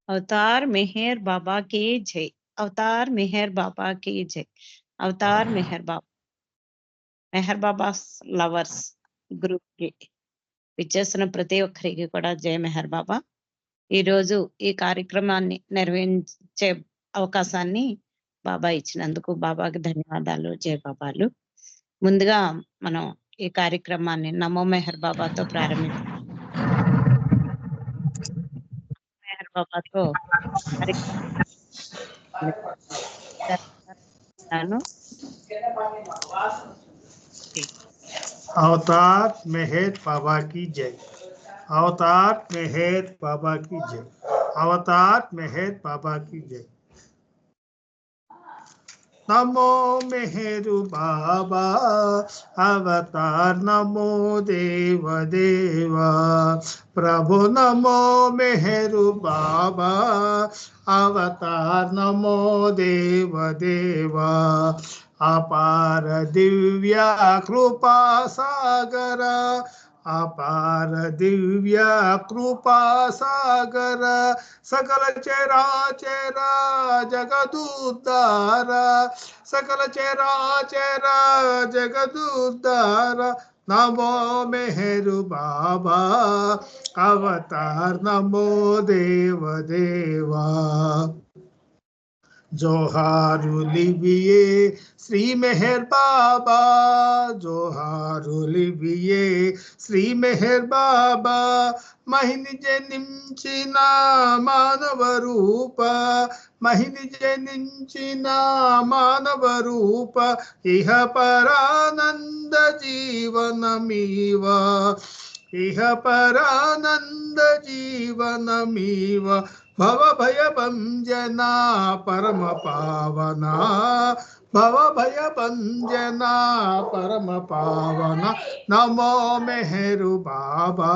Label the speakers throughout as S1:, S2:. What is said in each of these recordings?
S1: अवतार मेहर बाबा की जय। अवतार मेहर बाबा की जय। अवतार मेहर బాబా లవర్స్ గ్రూప్ కి విచ్చేసిన ప్రతి ఒక్కరికి కూడా జయ మెహర్ బాబా. ఈరోజు ఈ కార్యక్రమాన్ని నిర్వహించే అవకాశాన్ని బాబా ఇచ్చినందుకు బాబాకి ధన్యవాదాలు, జయ బాబాలు. ముందుగా మనం ఈ కార్యక్రమాన్ని నమో మెహర్ బాబాతో ప్రారంభించాం. మెహర్ బాబాతో
S2: अवतार मेहर बाबा की जय। अवतार मेहर बाबा की जय। अवतार मेहर बाबा की जय। नमो मेहरु बाबा अवतार, नमो देव देवा प्रभु, नमो मेहरु बाबा अवतार, नमो देव देवा अपार दिव्या कृपा सागर, अपार दिव्या कृपा सागर सकल चेरा चेरा जगदुद्धार, सकल चेरा चेरा जगदुद्धार नमो मेहरु बाबा अवतार, नमो देव देवा जोहारु लिबिये श्री मेहर बाबा, जोहारु लिबिये श्री मेहर बाबा महिनि जनिंचिन मानव रूप, महिनि जनिंचिन मानव रूप इह परानंद जीवनमीव, इह परानंद जीवनमीव भव भय भंजना परम पावना, भव भय भंजना परम पावना नमो मेहरु बाबा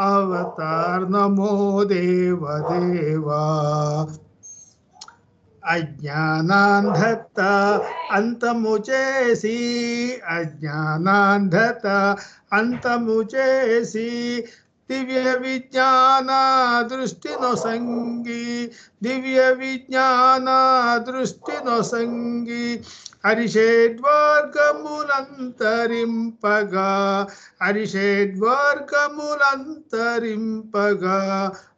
S2: अवतार, नमो देव देवा अज्ञानांधत अंतमुचेसी, अज्ञानांधत अंतमुचेसी दिव्य विज्ञान दृष्टि नो संगी, दिव्य विज्ञान दृष्टि नो संगी हरिषेड्वर्गमुलंतरिंपगा, हरिषेड्वर्गमुलंतरिंपगा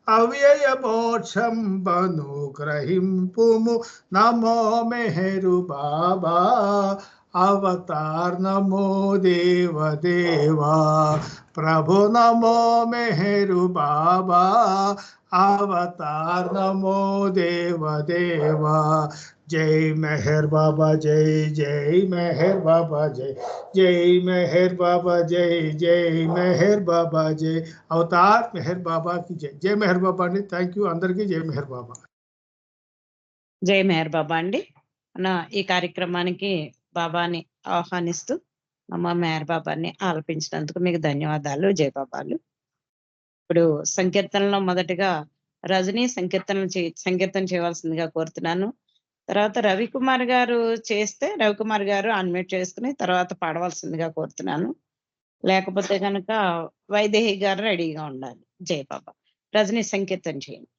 S2: अव्यय मोक्षं बनुग्रहिंपुमु नमो मेहरु बाबा अवतार, नमो देव देवा प्रभु, नमो मेहरु बाबा अवतार, नमो देव देवा जय मेहर बाबा जय, जय मेहर बाबा जय, जय मेहर बाबा जय, जय मेहर बाबा जय। अवतार मेहर बाबा की जय। जय मेहर बाबा अंडी, थैंक यू अंदर की जय मेहर बाबा।
S1: జై మెహర్ బాబా అండి. మన ఈ కార్యక్రమానికి బాబాని ఆహ్వానిస్తూ నమో మెహర్ బాబాని ఆలపించినందుకు మీకు ధన్యవాదాలు, జై బాబాలు. ఇప్పుడు సంకీర్తనలో మొదటిగా రజనీ సంకీర్తన చేయవలసిందిగా కోరుతున్నాను. తర్వాత రవికుమార్ గారు చేస్తే రవికుమార్ గారు అన్మ్యూట్ చేసుకుని తర్వాత పాడవలసిందిగా కోరుతున్నాను. లేకపోతే కనుక వైదేహి గారు రెడీగా ఉండాలి. జై బాబా. రజనీ సంకీర్తన చేయండి.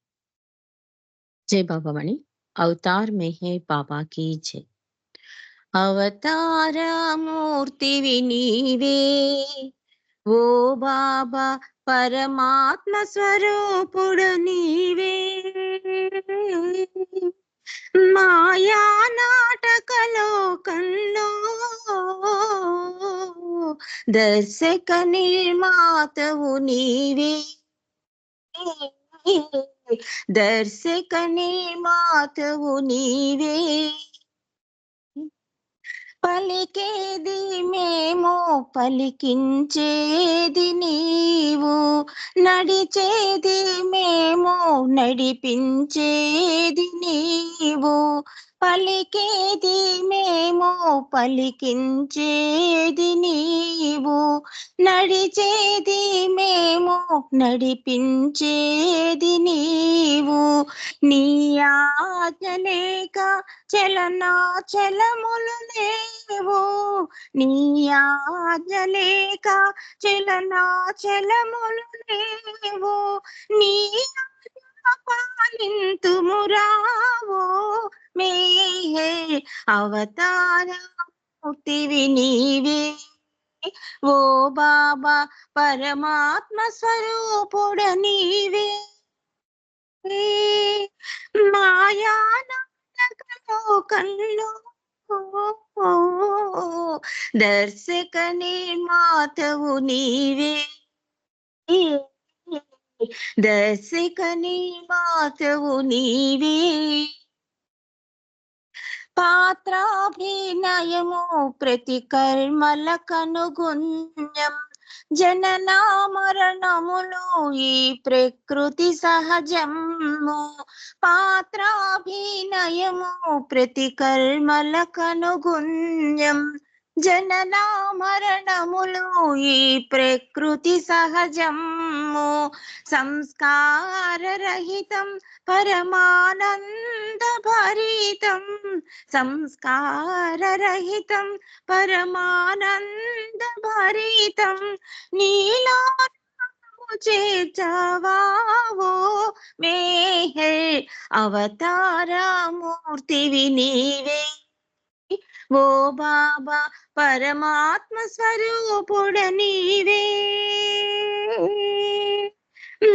S3: जय बाबा मणि। अवतार मेहर बाबा की जय। अवतार मूर्ति विनीवे ओ बाबा परमात्म स्वरूपुडु नीवे, माया नाटक लोकंलो दर्शक निर्मातवु नीवे, दर्शक निर्मातवु नीवे పలికేది మేము పలికించేది నీవు, నడిచేది మేము నడిపించేది నీవు, పలికేది మేము పలికించేది నీవు, నడిచేది మేము నడిపించేది నీవు, నీ ఆజ్ఞ లేక చలనా చలములు లేవు, నీ ఆజ్ఞ లేక చలనా చలములు లేవు, నీ పాలన ఆలకింతుమురావో మేహే అవతారమూర్తివి నీవే ఓ బాబా పరమాత్మ స్వరూపుడ నీవే మాయా నాటకలోకంలో దర్శక నిర్మాతవు నీవే దర్శక నిర్మాతవు నీవే పాత్రాభినయము ప్రతి కర్మల కనుగుణ్యం జనన మరణములు ఈ ప్రకృతి సహజము పాత్రాభినయము ప్రతి కర్మల కనుగుణ్యం జనన మరణములు ఈ ప్రకృతి సహజము సంస్కార రహితం పరమానంద భరితం సంస్కార రహితం పరమానంద భరితం నీలో చేర్చవావో మేహే అవతారమూర్తివి నీవే ఓ బాబా పరమాత్మ స్వరూపుడ నీవే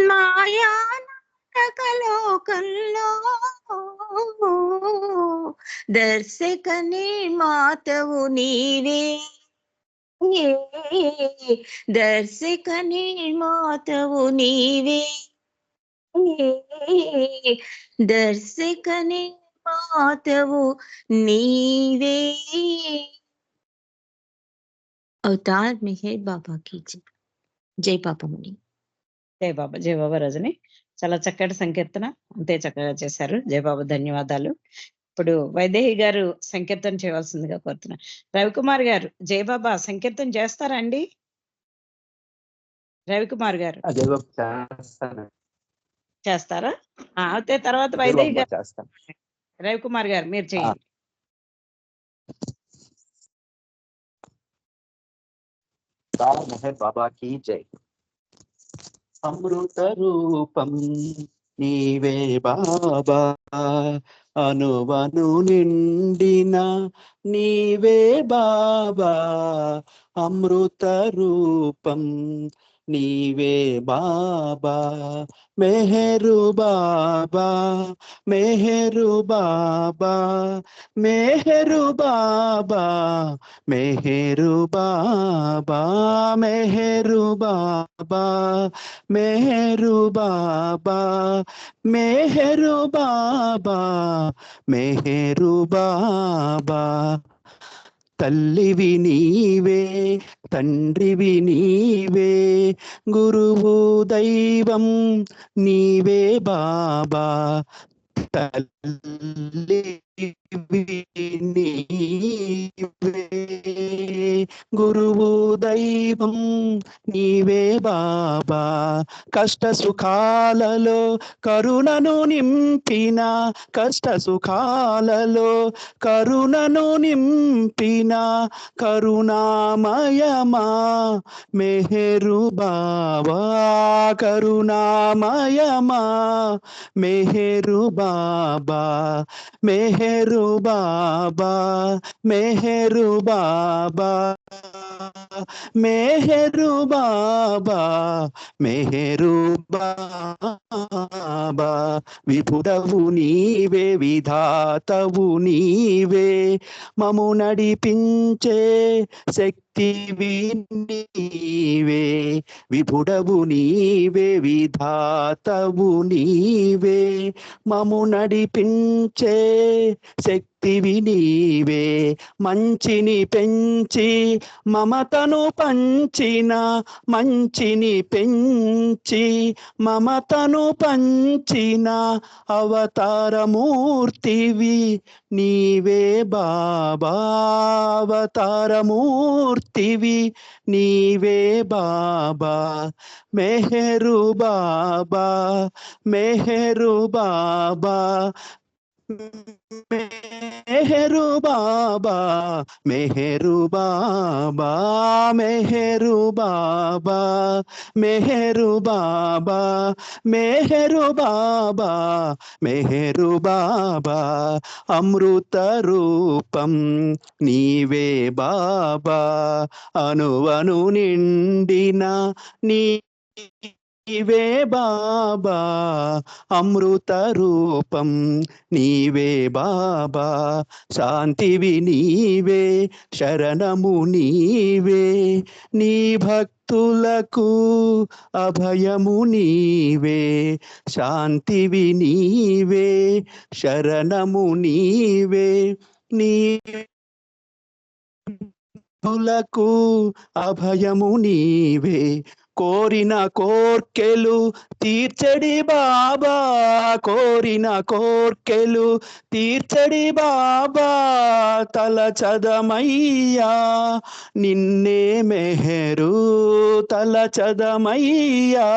S3: మాయా నాటకలోకంలో దర్శక నిర్మాతవు నీవే దర్శక నిర్మాతవు నీవే దర్శక నిర్మాతవు నీవే అవతార్ మెహర్ బాబా की జై పాపముని
S1: జై బాబా, జై బాబా. రజని చాలా చక్కటి సంకీర్తన, అంతే చక్కగా చేశారు. జై బాబా, ధన్యవాదాలు. ఇప్పుడు వైదేహి గారు సంకీర్తన చేయవలసిందిగా కోరుతున్నా. రవికుమార్ గారు జై బాబా సంకీర్తన చేస్తారా అండి? రవికుమార్ గారు చేస్తారా? అయితే తర్వాత వైదేహి గారు. రవికుమార్ గారు మీరు చేయండి.
S4: మెహర్ బాబా కీ జై. అమృత రూపం నీవే బాబా, అనువను నిండిన నీవే బాబా, అమృత రూపం నీవే బాబా, మెహరు బాబా మెహరు బాబా మెహరు బాబా మెహరు బాబా మెహరు బాబా మెహరు బాబా మెహరు బాబా మెహరు బాబా. తల్లివి నీవే తండ్రివి నీవే, గురువు దైవం నీవే బాబా, తల్లివి నీవే గురువు దైవం నీవే బాబా, కష్ట సుఖాలలో కరుణను నింపిన కష్ట సుఖాలలో కరుణను నింపిన కరుణామయమా మెహరు బాబా, కరుణామయమా మెహరు బాబా మెహరు బాబా మెహరు బాబా మెహరు బాబా మెహరు బాబా. విపుడవు నీవే విధాతవు నీవే, మము నడిపించే శక్తివి నీవే, విపుడవు నీవే విధాతవు నీవే, మము నడిపించే శక్తివి నీవే, మంచిని పెంచి మమతను పంచిన మంచిని పెంచి మమతను పంచిన అవతారమూర్తివి నీవే బాబా, అవతారమూర్తివి నీవే బాబా, మెహరు బాబా మెహరు బాబా మెహరు బాబా మెహరు బాబా మెహరు బాబా మెహరు బాబా మెహరు బాబా మెహరు బాబా అమృత రూపం నీవే బాబా అనువను నిండిన నీవే బాబా అమృత రూపం నీవే బాబా శాంతివి నీవే శరణము నీవే నీ భక్తులకు అభయము నీవే శాంతివి నీవే శరణము నీవే నీ భక్తులకు అభయము నీవే కోరిన కోర్కెలు తీర్చడి బాబా కోరిన కోర్కెలు తీర్చడి బాబా తలచదమయ్యా నిన్నే మెహరు తలచదమయ్యా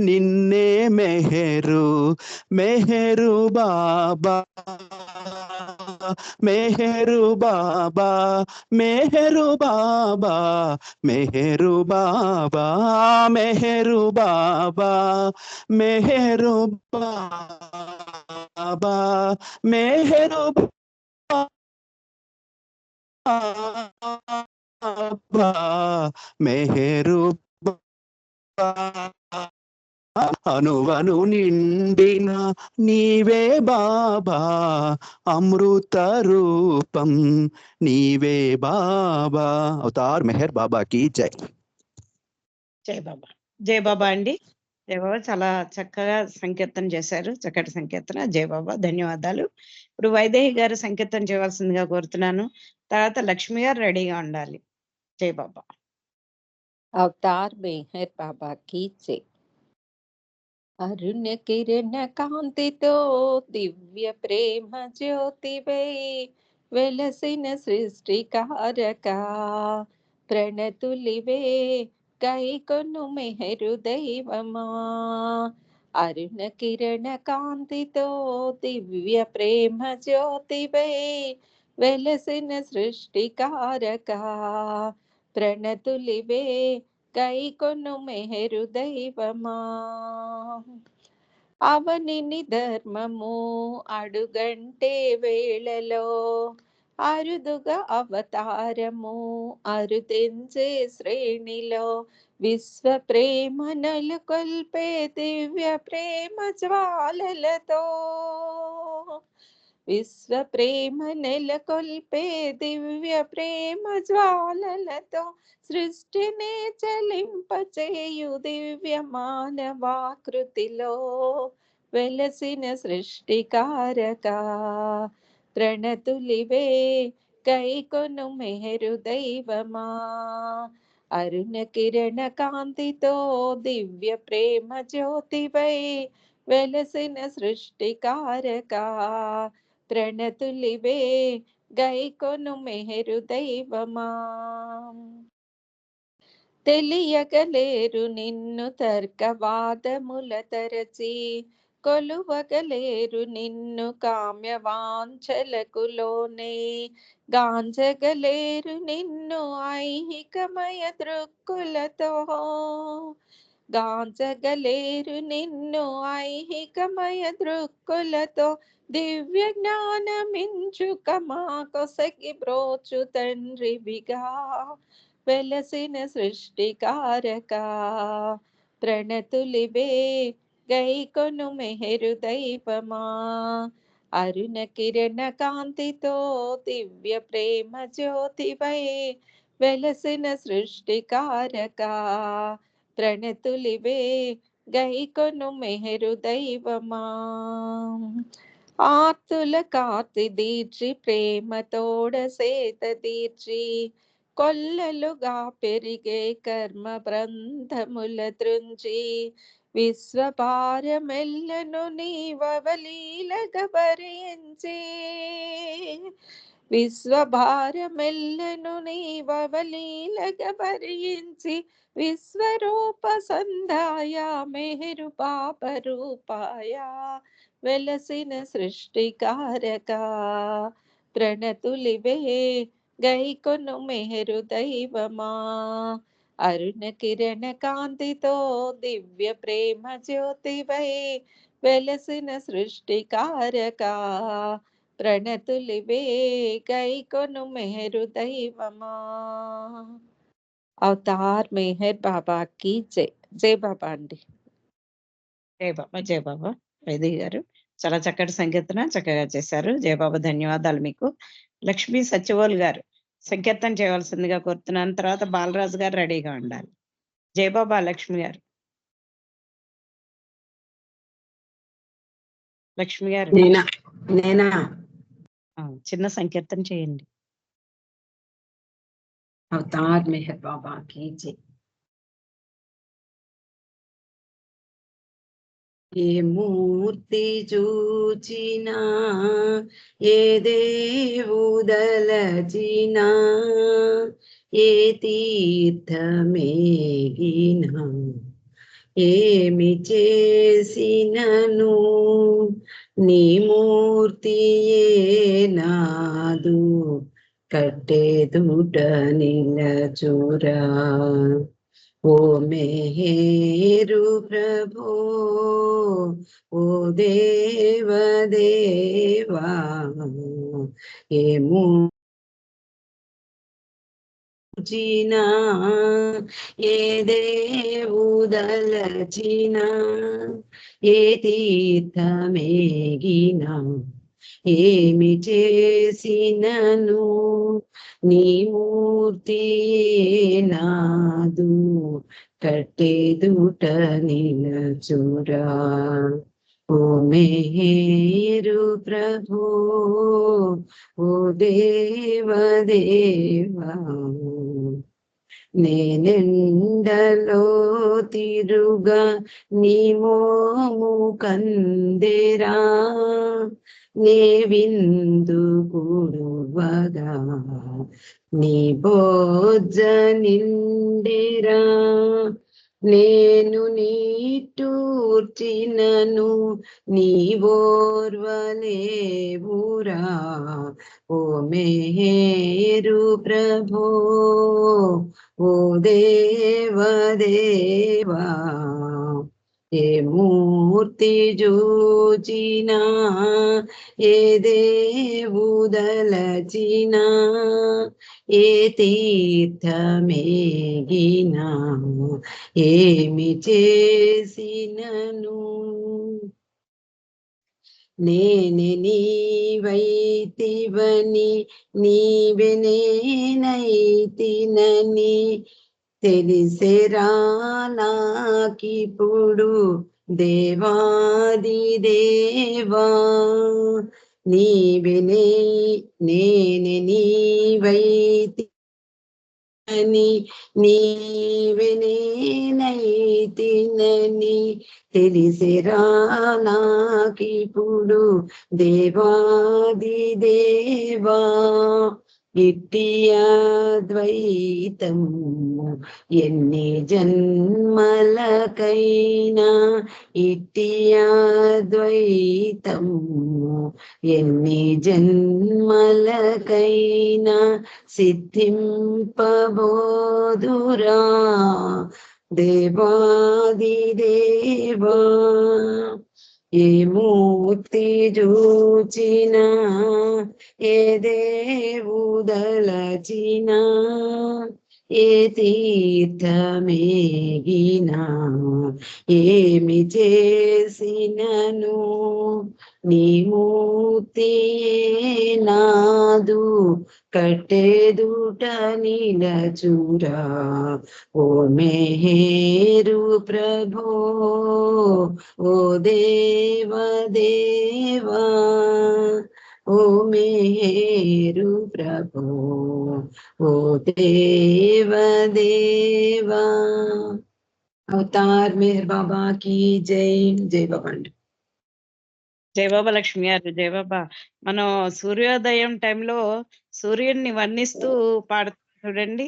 S4: నిన్నే మెహరు మెహరు బాబా మెహరు బాబా మెహరు బాబా మెహరు బాబా మెహరు బాబా మెహరు బాబా మెహరు బాబా మెహరు అనువను నిండిన నీవే బాబా అమృత రూపం నీవే బాబా అవతార్ మెహర్ బాబా की జై
S1: జై బాబా. జై బాబా అండి. జై బాబా చాలా చక్కగా సంకీర్తన చేశారు. చక్కటి సంకీర్తన. జై బాబా ధన్యవాదాలు. ఇప్పుడు వైదేహి గారు సంకీర్తన చేయవలసిందిగా కోరుతున్నాను. తర్వాత లక్ష్మి గారు రెడీగా ఉండాలి. జై బాబా.
S5: अवतार मेहर बाबा की जय। अरुण किरण कांतितो दिव्य प्रेम ज्योतिवै వెలసిన సృష్టికారక ప్రణతులివే కైకొను మెహరు దైవమా అరుణ కిరణ కాంతితో దివ్య ప్రేమ జ్యోతివై వెలసిన సృష్టికారక ప్రణతులివే కైకొను మెహరు దైవమా అవనిని ధర్మము అడుగంటే వేళలో అరుదుగా అవతారము అరుదెంచే శ్రేణిలో విశ్వ ప్రేమ నెలకొల్పే దివ్య ప్రేమ జ్వాలలతో విశ్వ ప్రేమ నెలకొల్పే దివ్య ప్రేమ జ్వాలలతో సృష్టిని చలింపచేయు దివ్య మానవాకృతిలో వెలసిన సృష్టికారక ప్రణతులివే కైకొను మెహరు దైవమా అరుణ కిరణ కాంతితో దివ్య ప్రేమ జ్యోతివై వెలసిన సృష్టికారక ప్రణతులివే గైకొను మెహరు దైవమా తెలియగలేరు నిన్ను తర్కవాదముల తరచి కొలువగలేరు నిన్ను కామ్యవాంఛలకు లోనే గాంచగలేరు నిన్ను ఐహికమయ దృక్కులతో గాంచగలేరు నిన్ను ఐహికమయ దృక్కులతో దివ్య జ్ఞానమించుక మా కొసగి బ్రోచు తండ్రివిగా వెలసిన సృష్టికారక ప్రణతులివే గైకొను మెహరు దైవమా అరుణ కిరణ కాంతితో దివ్య ప్రేమ జ్యోతివై వెలసిన సృష్టికారక ప్రణతులివే గైకొను మెహరు దైవమా ఆర్తుల కాతి దీర్చి ప్రేమతోడ సేత దీర్చి కొల్లలుగా పెరిగే కర్మ బంధముల త్రుంచి విశ్వపారమెల్లను నీవలీలగ భరించి విశ్వభారమెల్లను నీవలీలగ భరించి విశ్వరూప సంధాయ మెహరు పాప రూపాయ వెలసిన సృష్టికారక ప్రణతులివే గైకొను మెహరు దైవమా అరుణ కిరణ కాంతితో దివ్య ప్రేమ జ్యోతివై వెలసిన సృష్టికారక ప్రణతులివే గైకొను మెహరు దైవమా. అవతార్ మెహర్ బాబాకి జై. జై బాబా అండి.
S1: జై బాబా, జై బాబా. వైదేహి గారు చాలా చక్కటి సంకీర్తన చక్కగా చేశారు. జయ బాబా, ధన్యవాదాలు మీకు. లక్ష్మీ సత్యవోల్ గారు సంకీర్తన చేయవలసిందిగా కోరుతున్నాను. తర్వాత బాలరాజు గారు రెడీగా ఉండాలి. జయ బాబా లక్ష్మి గారు. లక్ష్మి గారు
S6: నేనా
S1: చిన్న సంకీర్తన చేయండి.
S6: అవతార్ మెహర్ బాబాకి జై. ఏ మూర్తి చూచినా ఏ దేవుదలచినా ఏ తీర్థమేగినా ఏమి చేసినను నీ మూర్తియే నాదు కట్టెదుట నిలచురా. ఓ మెహేరు ప్రభో ఓ దేవదేవా ఏమో చినా ఏ దేవుదలచినా ఏ తీర్థమేగినా ఏమి చేసినను నీ మూర్తి నాదు కట్టెదుట నిలచురా. ఓ మెహేరు ప్రభో ఓ దేవదేవా నేనెండలో తిరుగా నీ మోము కందెరా నే విందు కుడువగా నీ బోజ నిండెరా. నేను నీటూర్చినను నీవోర్వలేవురా. ఓ మెహేరు ప్రభో ఓ దేవదేవా ఏ మూర్తి జూచినా ఏ దేవుదలచినా ఏ తీర్థమేగినా ఏమి చేసినను నేనే నీవైతివని నీవే నేనైతినని తెలిసెరా నాకిప్పుడు దేవాది దేవా. నీవే నేనే నీవైతి అని నీవే నేనైతినని తెలిసెరా నాకిప్పుడు దేవాది దేవా. ఇట్టి అద్వైతము ఎన్ని జన్మలకైనా ఇట్టి అద్వైతము ఎన్ని జన్మలకైనా సిద్ధింపబోదురా. దేవాది దేవా ఏ మూర్తి జూచినా ఏ దేవుదలచినా ఏ తీర్థమేగినా ఏమి చేసినను నీ మూర్తియే నాదు కట్టెదుట నిలచురా. ఓ మెహేరు ప్రభో ఓ దేవదేవా ఓ మెహేరు ప్రభో ఓ దేవదేవా. అవతార్ మెహర్ బాబా की जय. जय बाबा.
S1: జయబాబా లక్ష్మి గారు, జయబాబా. మనం సూర్యోదయం టైంలో సూర్యుడిని వర్ణిస్తూ పాడుతాం చూడండి.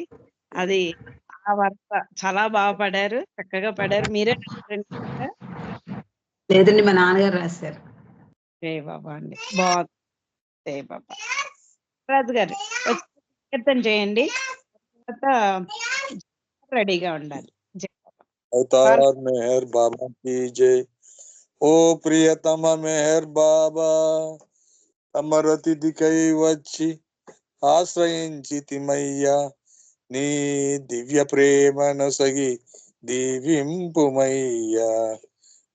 S1: అది ఆ వరుస చాలా బాగా పాడారు. చక్కగా పాడారు. మీరే రాశారండి పాట?
S6: లేదండి, మా నాన్నగారు రాశారు.
S1: జయబాబా అండి. బాగుంది. జయబాబా. రాజు గారు వచ్చి కీర్తన చేయండి. తర్వాత రెడీగా ఉండాలి. జయబాబా.
S7: अवतार मेहर बाबा की जय। ओ प्रियतम मेहर बाबा అమరతిథికై వచ్చి ఆశ్రయించితిమయ్యా, నీ దివ్య ప్రేమనొసగి దీవింపుమయ్యా.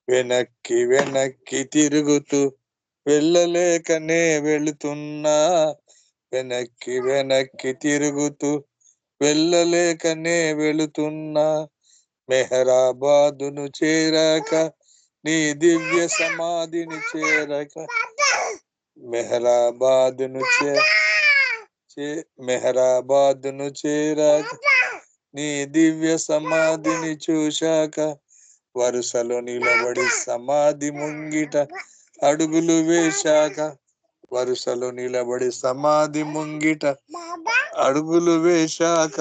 S7: వెనక్కి వెనక్కి తిరుగుతూ వెళ్ళలేకనే వెళుతున్నా, వెనక్కి వెనక్కి తిరుగుతూ వెళ్ళలేకనే వెళుతున్నా. మెహరాబాదును చేరాక నీ దివ్య సమాధిని చేరక, మెహరాబాదును చేరాక నీ దివ్య సమాధిని చూశాక, వరుసలో నిలబడి సమాధి ముంగిట అడుగులు వేశాక, వరుసలో నిలబడి సమాధి ముంగిట అడుగులు వేశాక,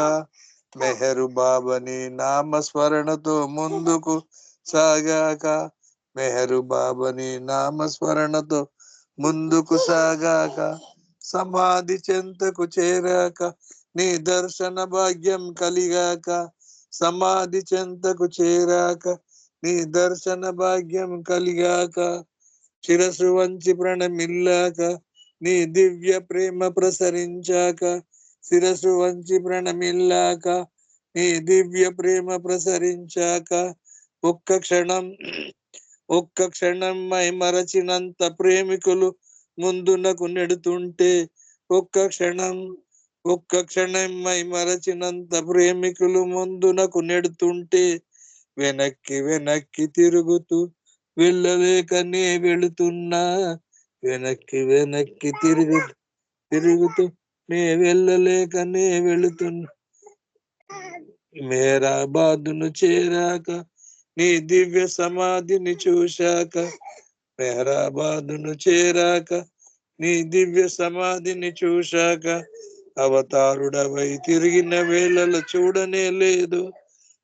S7: మెహరు బాబాని నామస్మరణతో ముందుకు సాగాక, మెహరు బాబాని నామస్మరణతో ముందుకు సాగాక, సమాధి చెంతకు చేరాక నీ దర్శన భాగ్యం కలిగాక, సమాధి చెంతకు చేరాక నీ దర్శన భాగ్యం కలిగాక, శిరస్సు వంచి ప్రణమిల్లాక నీ దివ్య ప్రేమ ప్రసరించాక, శిరస్సు వంచి ప్రణమిల్లాక నీ దివ్య ప్రేమ ప్రసరించాక, ఒక్క క్షణం మై మరచినంత ప్రేమికులు ముందునకు నెడుతుంటే, ఒక్క క్షణం మై మరచినంత ప్రేమికులు ముందునకు నెడుతుంటే, వెనక్కి వెనక్కి తిరుగుతూ వెళ్ళలేకనే వెళుతున్నా, వెనక్కి వెనక్కి తిరుగుతూ నే వెళ్ళలేకనే వెళుతున్నా. మెహరాబాదును చేరాక నీ దివ్య సమాధిని చూశాక, మెహరాబాదును చేరాక నీ దివ్య సమాధిని చూశాక, అవతారుడవై తిరిగిన వేళలో చూడనే లేదు,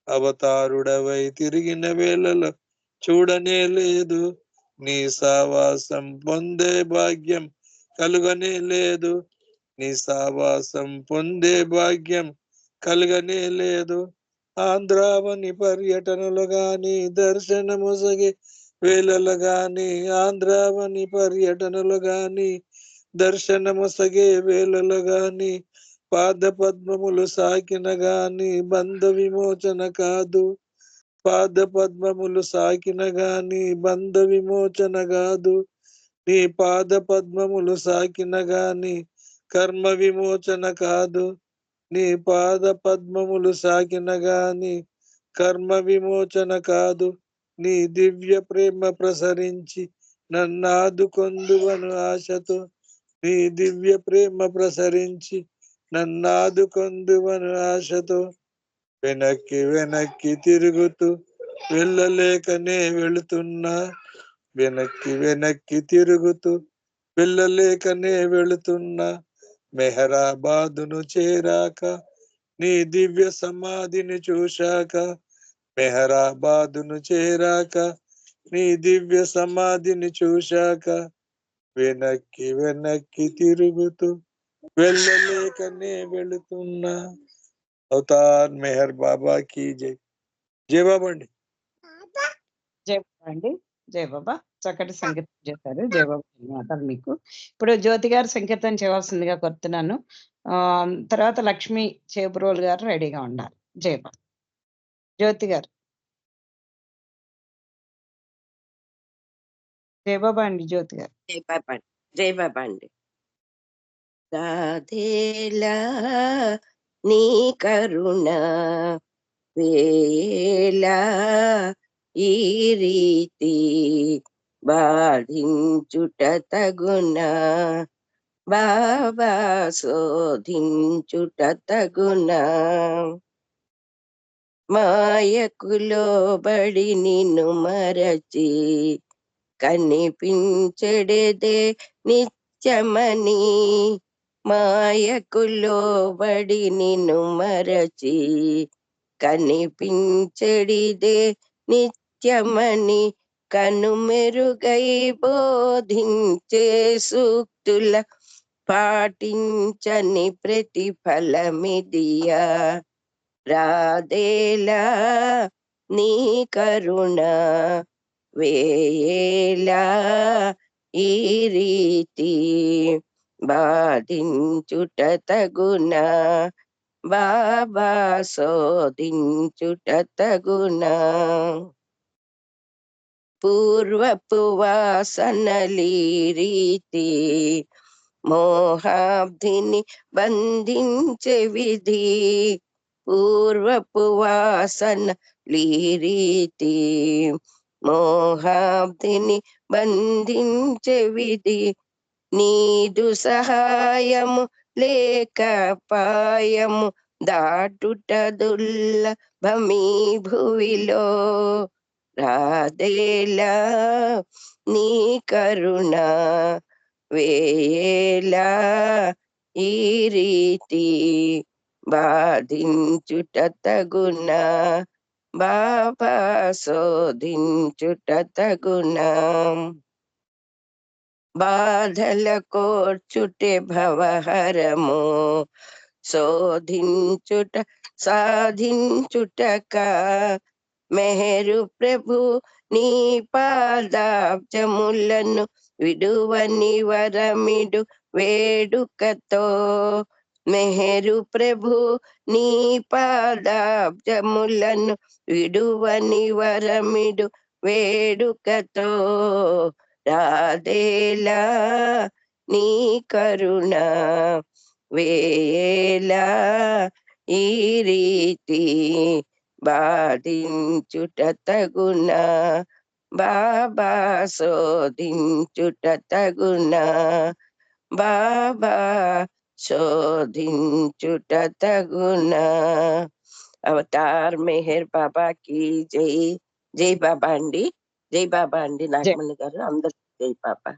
S7: అవతారుడవై తిరిగిన వేళలో చూడనే లేదు. నీ సావాసం పొందే భాగ్యం కలుగనే లేదు, నీ సావాసం పొందే భాగ్యం కలగనే లేదు. ఆంధ్రావని పర్యటనలు గాని దర్శనముసగే వేళలు గాని, ఆంధ్రావని పర్యటనలు గాని దర్శనముసగే వేళలు గాని, పాద పద్మములు సాకిన గాని బంధ విమోచన కాదు, పాద పద్మములు సాకిన గాని బంధ విమోచన కాదు, నీ పాద పద్మములు సాకిన గాని కర్మ విమోచన కాదు, నీ పాద పద్మములు సాకిన గాని కర్మ విమోచన కాదు. నీ దివ్య ప్రేమ ప్రసరించి నన్నాదుకొందువను ఆశతో, నీ దివ్య ప్రేమ ప్రసరించి నన్నాదుకొందువను ఆశతో, వెనక్కి వెనక్కి తిరుగుతూ వెళ్ళలేకనే వెళుతున్నా, వెనక్కి వెనక్కి తిరుగుతూ వెళ్ళలేకనే వెళుతున్నా. మెహరాబాదును చేరాక నీ దివ్య సమాధిని చూశాక, మెహరాబాదును చేరాక నీ దివ్య సమాధిని చూశాక, వెనక్కి వెనక్కి తిరుగుతూ వెళ్ళలేకనే వెళుతున్నా. అవతార్ మెహర్ బాబా की జై. జై బాబా అండి.
S1: జయ బాబా అండి. జయ బాబా. చక్కటి సంకీర్తన చేశారు. జయ బాబా ధన్యవాదాలు మీకు. ఇప్పుడు జ్యోతి గారు సంకీర్తన చేయవలసిందిగా కోరుతున్నాను. తర్వాత లక్ష్మి చేబ్రోల్ గారు రెడీగా ఉండాలి. జయ బాబా. జ్యోతి గారు. జయ బాబా అండి. జ్యోతి గారు.
S8: జై బాబా అండి. జై బాబా అండి. రాధేలా నీ కరుణ వేలా ఈ రీతి బాధించుట తగునా, బాబా శోధించుట తగునా. మాయకులో బడి నిన్ను మరచి కనిపించెడిదే నిత్యమని మాయకులోబడి నిన్ను మరచి కనిపించెడిదే నిత్యమని కనుమెరుగై బోధించే సూక్తుల పాటించని ప్రతిఫలమిదియా రాదేలా నీ కరుణ వేయేలా ఈ రీతి బాధించుట తగునా బాబా శోధించుట తగునా పూర్వపు వాసనలీ రీతి మోహాబ్ధిని బంధించే విధి పూర్వపు వాసనలీ రీతి మోహాబ్ధిని బంధించే విధి నీదు సహాయము లేక పాయము దాటుట దుర్లభమీ భువిలో రాదేలా నీ కరుణ వేయేలా ఈ రీతి బాధించుట తగునా బాబా శోధించుట తగునా బాధల కోర్చుటే భవహరము శోధించుట సాధించుటక మెహరు ప్రభు నీ పాదాబ్జములను విడువని వరమిడు వేడుకతో మెహరు ప్రభు నీ పాదాబ్జములను విడువని వరమిడు వేడుకతో రాదేలా నీ కరుణ వేయేలా ఈ రీతి బాధించుట తగునా బాబా శోధించుట తగునా బాబా శోధించుట తగునా అవతార్ మెహర్ బాబా की జై జై బాబా అండి జై బాబా అండి నాగమణి గారు అందరికి జై బాబా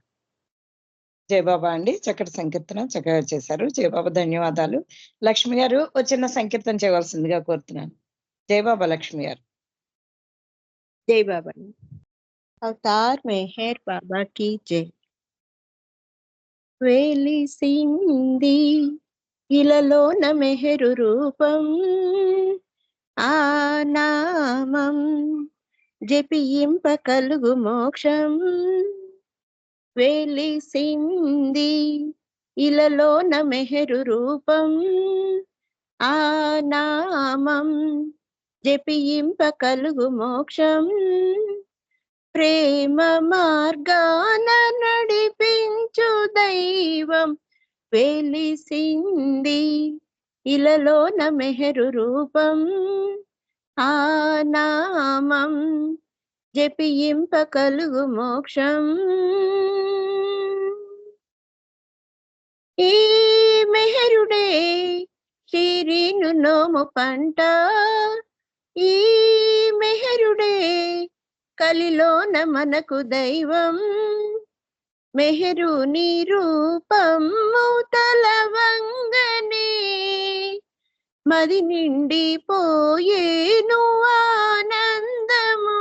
S1: జై బాబా అండి. చక్కటి సంకీర్తన చక్కగా చేశారు. జై బాబా ధన్యవాదాలు. లక్ష్మి గారు ఓ చిన్న సంకీర్తన చేయవలసిందిగా కోరుతున్నాను. జై బాబా లక్ష్మి గారు.
S3: జై బాబా అవతార్ మెహర్ బాబా की జై వెలిసింది ఇలలోన మెహరు రూపం ఆ నామం జపింప కలుగు మోక్షం వెలిసింది ఇలలోన మెహరు రూపం ఆ నామం జపింప కలుగు మోక్షం ప్రేమ మార్గాన నడిపించు దైవం వెలిసింది ఇలలోన మెహరు రూపం ఆ నామం జపింప కలుగు మోక్షం ఈ మెహరుడే షిరీను నోము పంట ఈ మెహరుడే కలిలోన మనకు దైవం మెహరు నీ రూపం తలవంగనే మది నిండిపోయేను ఆనందము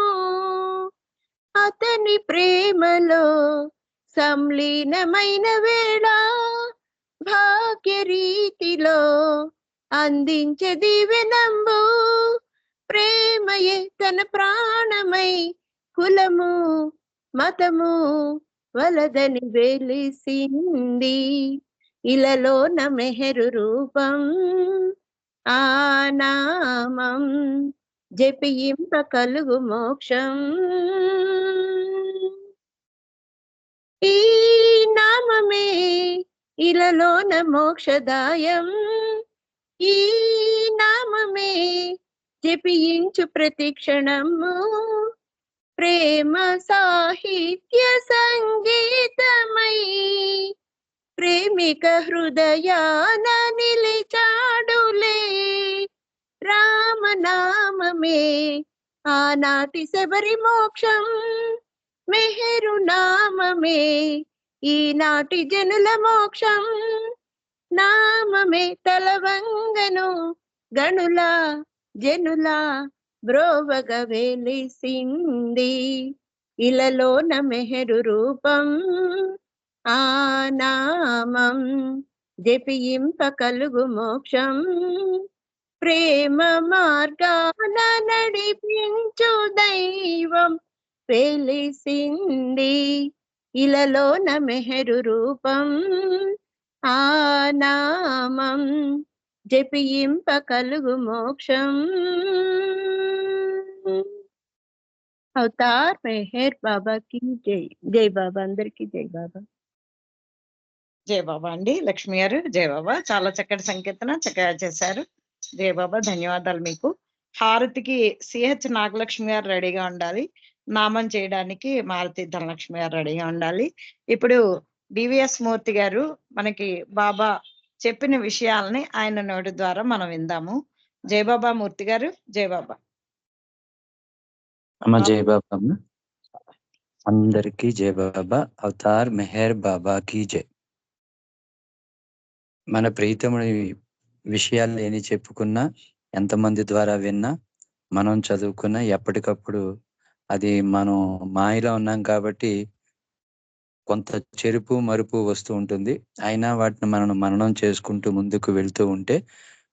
S3: అతని ప్రేమలో సంలీనమైన వేళ భాగ్య రీతిలో అందించే దివ్యనంబు ప్రేమయే తన ప్రాణమై కులము మతము వలదని వెలిసింది ఇలలోన మెహరు రూపం ఆ నామం జపింప కలుగు మోక్షం ఈ నామమే ఇలలోన మోక్షదాయం ఈ నామమే జపించు ప్రతిక్షణము ప్రేమ సాహిత్య సంగీతమై ప్రేమిక హృదయాన నిలిచాడులే రామనామమే ఆనాటి శబరి మోక్షం
S9: మెహరు నామమే ఈనాటి జనుల మోక్షం. నామమే తలవంగను గణుల జనుల బ్రోవగ వెలిసింది. ఇలలోన మెహరు రూపం ఆ నామం జపింప కలుగు మోక్షం. ప్రేమ మార్గాన నడిపించు దైవం వెలిసింది. ఇలలోన మెహరు రూపం ఆ నామం జపింప కలుగు మోక్షం. అవతార్ మెహర్ బాబాకి జై. జై బాబా. అందరికి జై బాబా.
S1: జయ బాబా అండి. లక్ష్మి గారు జయ బాబా. చాలా చక్కటి సంకీర్తన చక్కగా చేశారు. జయ బాబా, ధన్యవాదాలు మీకు. హారతికి సిహెచ్ నాగలక్ష్మి గారు రెడీగా ఉండాలి. నామం చేయడానికి మారుతి ధనలక్ష్మి గారు రెడీగా ఉండాలి. ఇప్పుడు డివిఎస్ మూర్తి గారు మనకి బాబా చెప్పిన విషయాలని ఆయన నోటి ద్వారా మనం విందాము. జయ బాబా మూర్తి గారు. జయ బాబా.
S10: అమ్మ జై బాబా. అమ్మ అందరికీ జై బాబా. అవతార్ మెహర్ బాబాకి జై. మన ప్రీతముడి విషయాలు ఏని చెప్పుకున్నా, ఎంతమంది ద్వారా విన్నా, మనం చదువుకున్నా, ఎప్పటికప్పుడు అది మనం మాయలో ఉన్నాం కాబట్టి కొంత చెరుపు మరుపు వస్తూ ఉంటుంది. అయినా వాటిని మనం మననం చేసుకుంటూ ముందుకు వెళ్తూ ఉంటే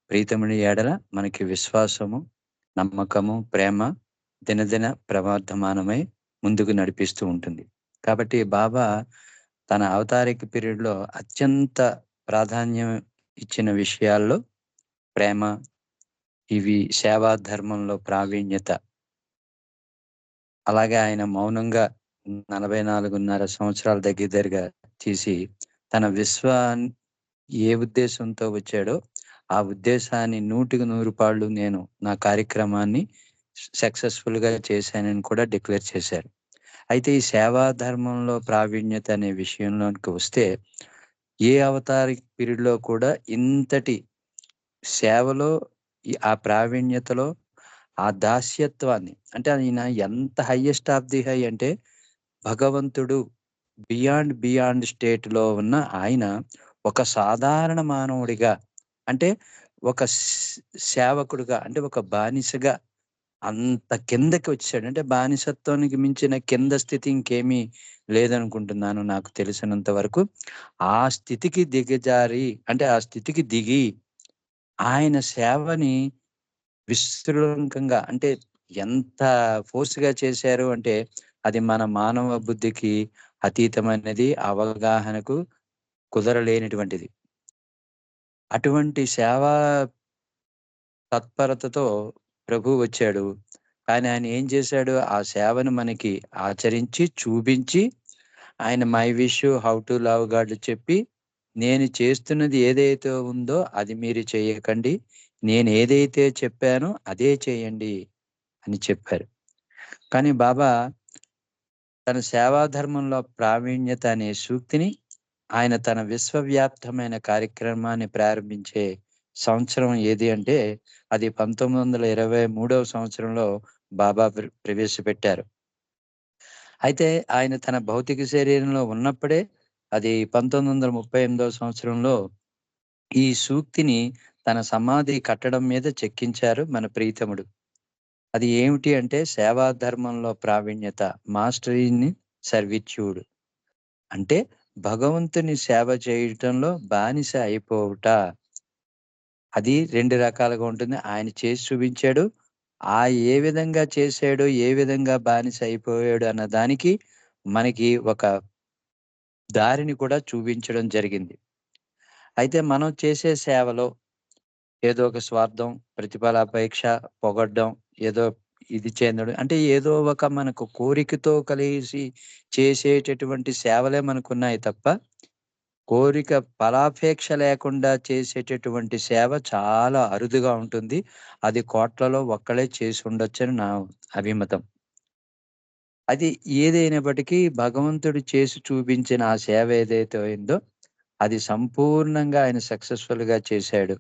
S10: ప్రీతముడి ఏడల మనకి విశ్వాసము, నమ్మకము, ప్రేమ దినదిన ప్రవర్ధమానమై ముందుకు నడిపిస్తూ ఉంటుంది. కాబట్టి బాబా తన అవతారిక పీరియడ్లో అత్యంత ప్రాధాన్యం ఇచ్చిన విషయాల్లో ప్రేమ, ఇవి సేవా ధర్మంలో ప్రావీణ్యత, అలాగే ఆయన మౌనంగా 44.5 సంవత్సరాల దగ్గరగా తీసి తన విశ్వాన్ని ఏ ఉద్దేశంతో వచ్చాడో ఆ ఉద్దేశాన్ని 100కి 100 నేను నా కార్యక్రమాన్ని సక్సెస్ఫుల్ గా చేశానని కూడా డిక్లేర్ చేశారు. అయితే ఈ సేవా ధర్మంలో ప్రావీణ్యత అనే విషయంలోకి వస్తే ఏ అవతారిక పీరియడ్ లో కూడా ఇంతటి సేవలో ఆ ప్రావీణ్యతలో ఆ దాస్యత్వాన్ని, అంటే ఆయన ఎంత హైయెస్ట్ ఆఫ్ ది హై అంటే భగవంతుడు బియాండ్ స్టేట్ లో ఉన్న ఆయన ఒక సాధారణ మానవుడిగా, అంటే ఒక సేవకుడుగా, అంటే ఒక బానిసగా అంత కిందకి వచ్చాడు. అంటే బానిసత్వానికి మించిన కింద స్థితి ఇంకేమీ లేదనుకుంటున్నాను నాకు తెలిసినంత వరకు. ఆ స్థితికి దిగజారి, అంటే ఆ స్థితికి దిగి ఆయన సేవని విస్తృతంగా, అంటే ఎంత ఫోర్స్ గా చేశారు అంటే అది మన మానవ బుద్ధికి అతీతమైనది, అవగాహనకు కుదరలేనటువంటిది. అటువంటి సేవా తత్పరతతో ప్రభు వచ్చాడు. కానీ ఆయన ఏం చేశాడు? ఆ సేవను మనకి ఆచరించి చూపించి ఆయన my wish how to love God చెప్పి, నేను చేస్తున్నది ఏదైతే ఉందో అది మీరు చేయకండి, నేను ఏదైతే చెప్పానో అదే చేయండి అని చెప్పారు. కానీ బాబా తన సేవా ధర్మంలో ప్రావీణ్యత అనే సూక్తిని ఆయన తన విశ్వవ్యాప్తమైన కార్యక్రమాన్ని ప్రారంభించే సంవత్సరం ఏది అంటే అది 1923వ సంవత్సరంలో బాబా ప్రవేశపెట్టారు. అయితే ఆయన తన భౌతిక శరీరంలో ఉన్నప్పుడే, అది 1938వ సంవత్సరంలో ఈ సూక్తిని తన సమాధి కట్టడం మీద చెక్కించారు మన ప్రీతముడు. అది ఏమిటి అంటే సేవా ధర్మంలో ప్రావీణ్యత, మాస్టర్ ఇన్ సర్విట్యూడ్, అంటే భగవంతుని సేవ చేయటంలో బానిస అయిపోవుట. అది 2 రకాలుగా ఉంటుంది. ఆయన చేసి చూపించాడు. ఏ విధంగా చేశాడో, ఏ విధంగా బానిస అయిపోయాడు అన్న దానికి మనకి ఒక దారిని కూడా చూపించడం జరిగింది. అయితే మనం చేసే సేవలో ఏదో ఒక స్వార్థం, ప్రతిఫలాపేక్ష, పొగడ్డం, ఏదో ఇది చెందడం, అంటే ఏదో ఒక మనకు కోరికతో కలిసి చేసేటటువంటి సేవలే మనకున్నాయి తప్ప కోరిక ఫలాపేక్ష లేకుండా చేసేటటువంటి సేవ చాలా అరుదుగా ఉంటుంది. అది కోట్లలో ఒక్కళ్ళే చేసి ఉండొచ్చని నా అభిమతం. అది ఏదైనప్పటికీ భగవంతుడు చేసి చూపించిన ఆ సేవ ఏదైతే అయిందో అది సంపూర్ణంగా ఆయన సక్సెస్ఫుల్ గా చేశాడు.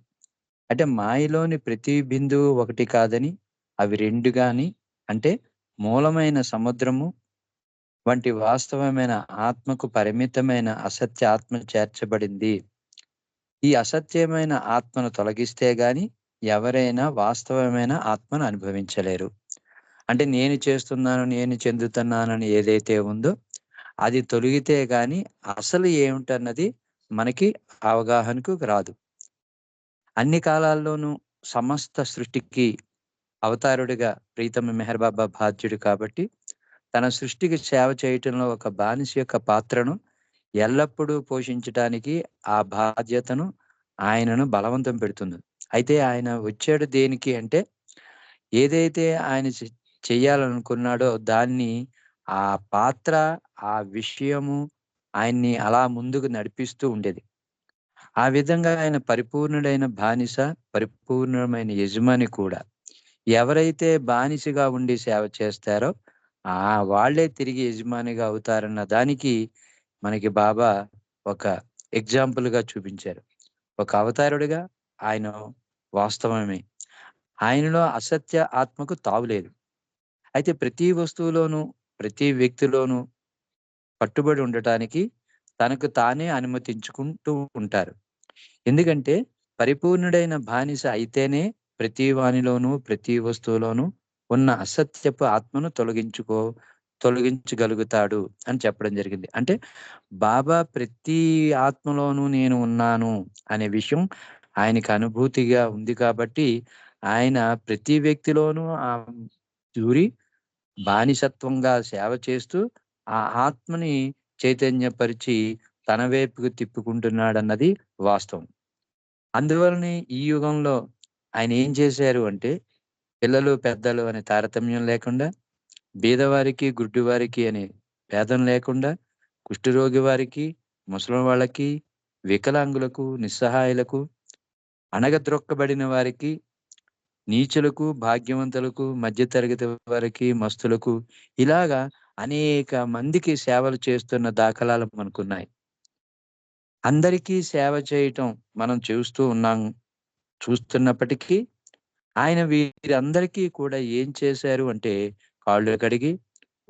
S10: అంటే మాయలోని ప్రతి బిందువు ఒకటి కాదని, అవి 2 గాని, అంటే మూలమైన సముద్రము, వంటి వాస్తవమైన ఆత్మకు పరిమితమైన అసత్య ఆత్మ చేర్చబడింది. ఈ అసత్యమైన ఆత్మను తొలగిస్తే గాని ఎవరైనా వాస్తవమైన ఆత్మను అనుభవించలేరు. అంటే నేను చేస్తున్నాను, నేను చెందుతున్నానని ఏదైతే ఉందో అది తొలగితే గాని అసలు ఏమిటన్నది మనకి అవగాహనకు రాదు. అన్ని కాలాల్లోనూ సమస్త సృష్టికి అవతారుడిగా ప్రీతమ మెహర్ బాబా బాధ్యుడు కాబట్టి తన సృష్టికి సేవ చేయటంలో ఒక బానిస యొక్క పాత్రను ఎల్లప్పుడూ పోషించటానికి ఆ బాధ్యతను ఆయనను బలవంతం పెడుతుంది. అయితే ఆయన వచ్చాడు దేనికి అంటే ఏదైతే ఆయన చెయ్యాలనుకున్నాడో దాన్ని ఆ పాత్ర, ఆ విషయము ఆయన్ని అలా ముందుకు నడిపిస్తూ ఉండేది. ఆ విధంగా ఆయన పరిపూర్ణుడైన బానిస, పరిపూర్ణమైన యజమాని కూడా. ఎవరైతే బానిసగా ఉండి సేవ చేస్తారో వాళ్ళే తిరిగి యజమానిగా అవుతారన్న దానికి మనకి బాబా ఒక ఎగ్జాంపుల్‌గా చూపించారు. ఒక అవతారుడిగా ఆయన వాస్తవమే. ఆయనలో అసత్య ఆత్మకు తావులేదు. అయితే ప్రతి వస్తువులోనూ, ప్రతి వ్యక్తిలోనూ కట్టుబడి ఉండటానికి తనకు తానే అనుమతించుకుంటూ ఉంటారు. ఎందుకంటే పరిపూర్ణుడైన బానిస అయితేనే ప్రతి వానిలోనూ, ప్రతి వస్తువులోనూ ఉన్న అసత్యపు ఆత్మను తొలగించగలుగుతాడు అని చెప్పడం జరిగింది. అంటే బాబా ప్రతి ఆత్మలోనూ నేను ఉన్నాను అనే విషయం ఆయనకి అనుభూతిగా ఉంది కాబట్టి ఆయన ప్రతి వ్యక్తిలోనూ దూరి బానిసత్వంగా సేవ చేస్తూ ఆ ఆత్మని చైతన్యపరిచి తన వైపుకు తిప్పుకుంటున్నాడన్నది వాస్తవం. అందువలనే ఈ యుగంలో ఆయన ఏం చేశారు అంటే పిల్లలు, పెద్దలు అనే తారతమ్యం లేకుండా, బీదవారికి, గుడ్డివారికి అనే భేదం లేకుండా, కుష్ఠరోగి వారికి, ముసలి వాళ్ళకి, వికలాంగులకు, నిస్సహాయులకు, అణగద్రొక్కబడిన వారికి, నీచులకు, భాగ్యవంతులకు, మధ్యతరగతి వారికి, మస్తులకు ఇలాగా అనేక మందికి సేవలు చేస్తున్న దాఖలాలు మనకున్నాయి. అందరికీ సేవ చేయటం మనం చూస్తున్నప్పటికీ ఆయన వీరందరికీ కూడా ఏం చేశారు అంటే కాళ్ళు కడిగి,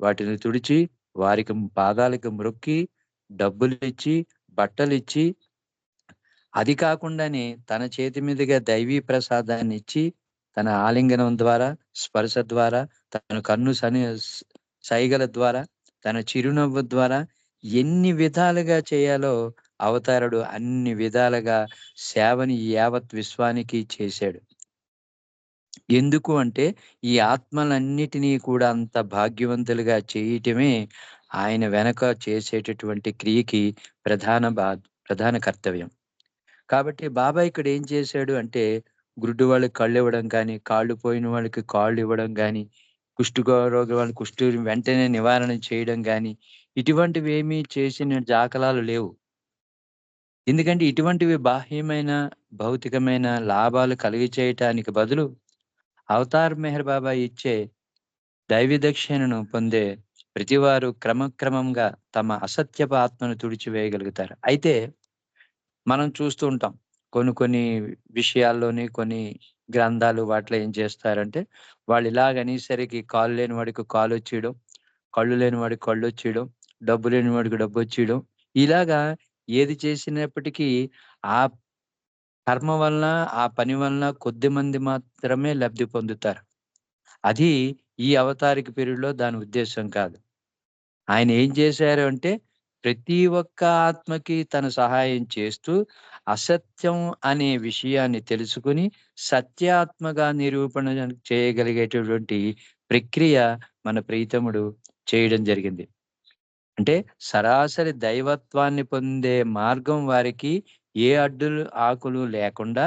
S10: వాటిని తుడిచి, వారికి పాదాలకు మ్రొక్కి, డబ్బులిచ్చి, బట్టలిచ్చి, అది కాకుండానే తన చేతి మీదుగా దైవీ ప్రసాదాన్నిచ్చి, తన ఆలింగనం ద్వారా, స్పర్శ ద్వారా, తన కన్ను సైగల ద్వారా, తన చిరునవ్వు ద్వారా ఎన్ని విధాలుగా చేయాలో అవతారుడు అన్ని విధాలుగా సేవని యావత్ విశ్వానికి చేశాడు. ఎందుకు అంటే ఈ ఆత్మలన్నిటినీ కూడా అంత భాగ్యవంతులుగా చేయటమే ఆయన వెనక చేసేటటువంటి క్రియకి ప్రధాన కర్తవ్యం. కాబట్టి బాబా ఇక్కడ ఏం చేశాడు అంటే గుడ్డి వాళ్ళకి కళ్ళు ఇవ్వడం కానీ, కాళ్ళు పోయిన వాళ్ళకి కాళ్ళు ఇవ్వడం కానీ, రోగి వాళ్ళకి కుష్టు వెంటనే నివారణ చేయడం కానీ, ఇటువంటివి ఏమీ చేసిన దాఖలాలు లేవు. ఎందుకంటే ఇటువంటివి బాహ్యమైన, భౌతికమైన లాభాలు చేయటానికి బదులు అవతార్ మెహర్ బాబా ఇచ్చే దైవీ దక్షిణను పొందే ప్రతివారు క్రమక్రమంగా తమ అసత్యపు ఆత్మను తుడిచివేయగలుగుతారు. అయితే మనం చూస్తూ ఉంటాం. కొన్ని విషయాల్లోని కొన్ని గ్రంథాలు వాటిలో ఏం చేస్తారంటే వాళ్ళు ఇలాగ అనేసరికి కాళ్ళు లేని వాడికి కాలొచ్చేయడం, కళ్ళు లేని వాడికి కళ్ళొచ్చేయడం, డబ్బు లేని వాడికి డబ్బొచ్చేయడం. ఇలాగా ఏది చేసినప్పటికీ ఆ కర్మ వలన, ఆ పని వలన కొద్దిమంది మాత్రమే లబ్ధి పొందుతారు. అది ఈ అవతారిక పీరియడ్‌లో దాని ఉద్దేశ్యం కాదు. ఆయన ఏం చేశారు అంటే ప్రతి ఒక్క ఆత్మకి తను సహాయం చేస్తూ అసత్యం అనే విషయాన్ని తెలుసుకొని సత్యాత్మగా నిరూపణ చేయగలిగేటటువంటి ప్రక్రియ మన ప్రీతముడు చేయడం జరిగింది. అంటే సరాసరి దైవత్వాన్ని పొందే మార్గం వారికి ఏ అడ్డులు ఆకులు లేకుండా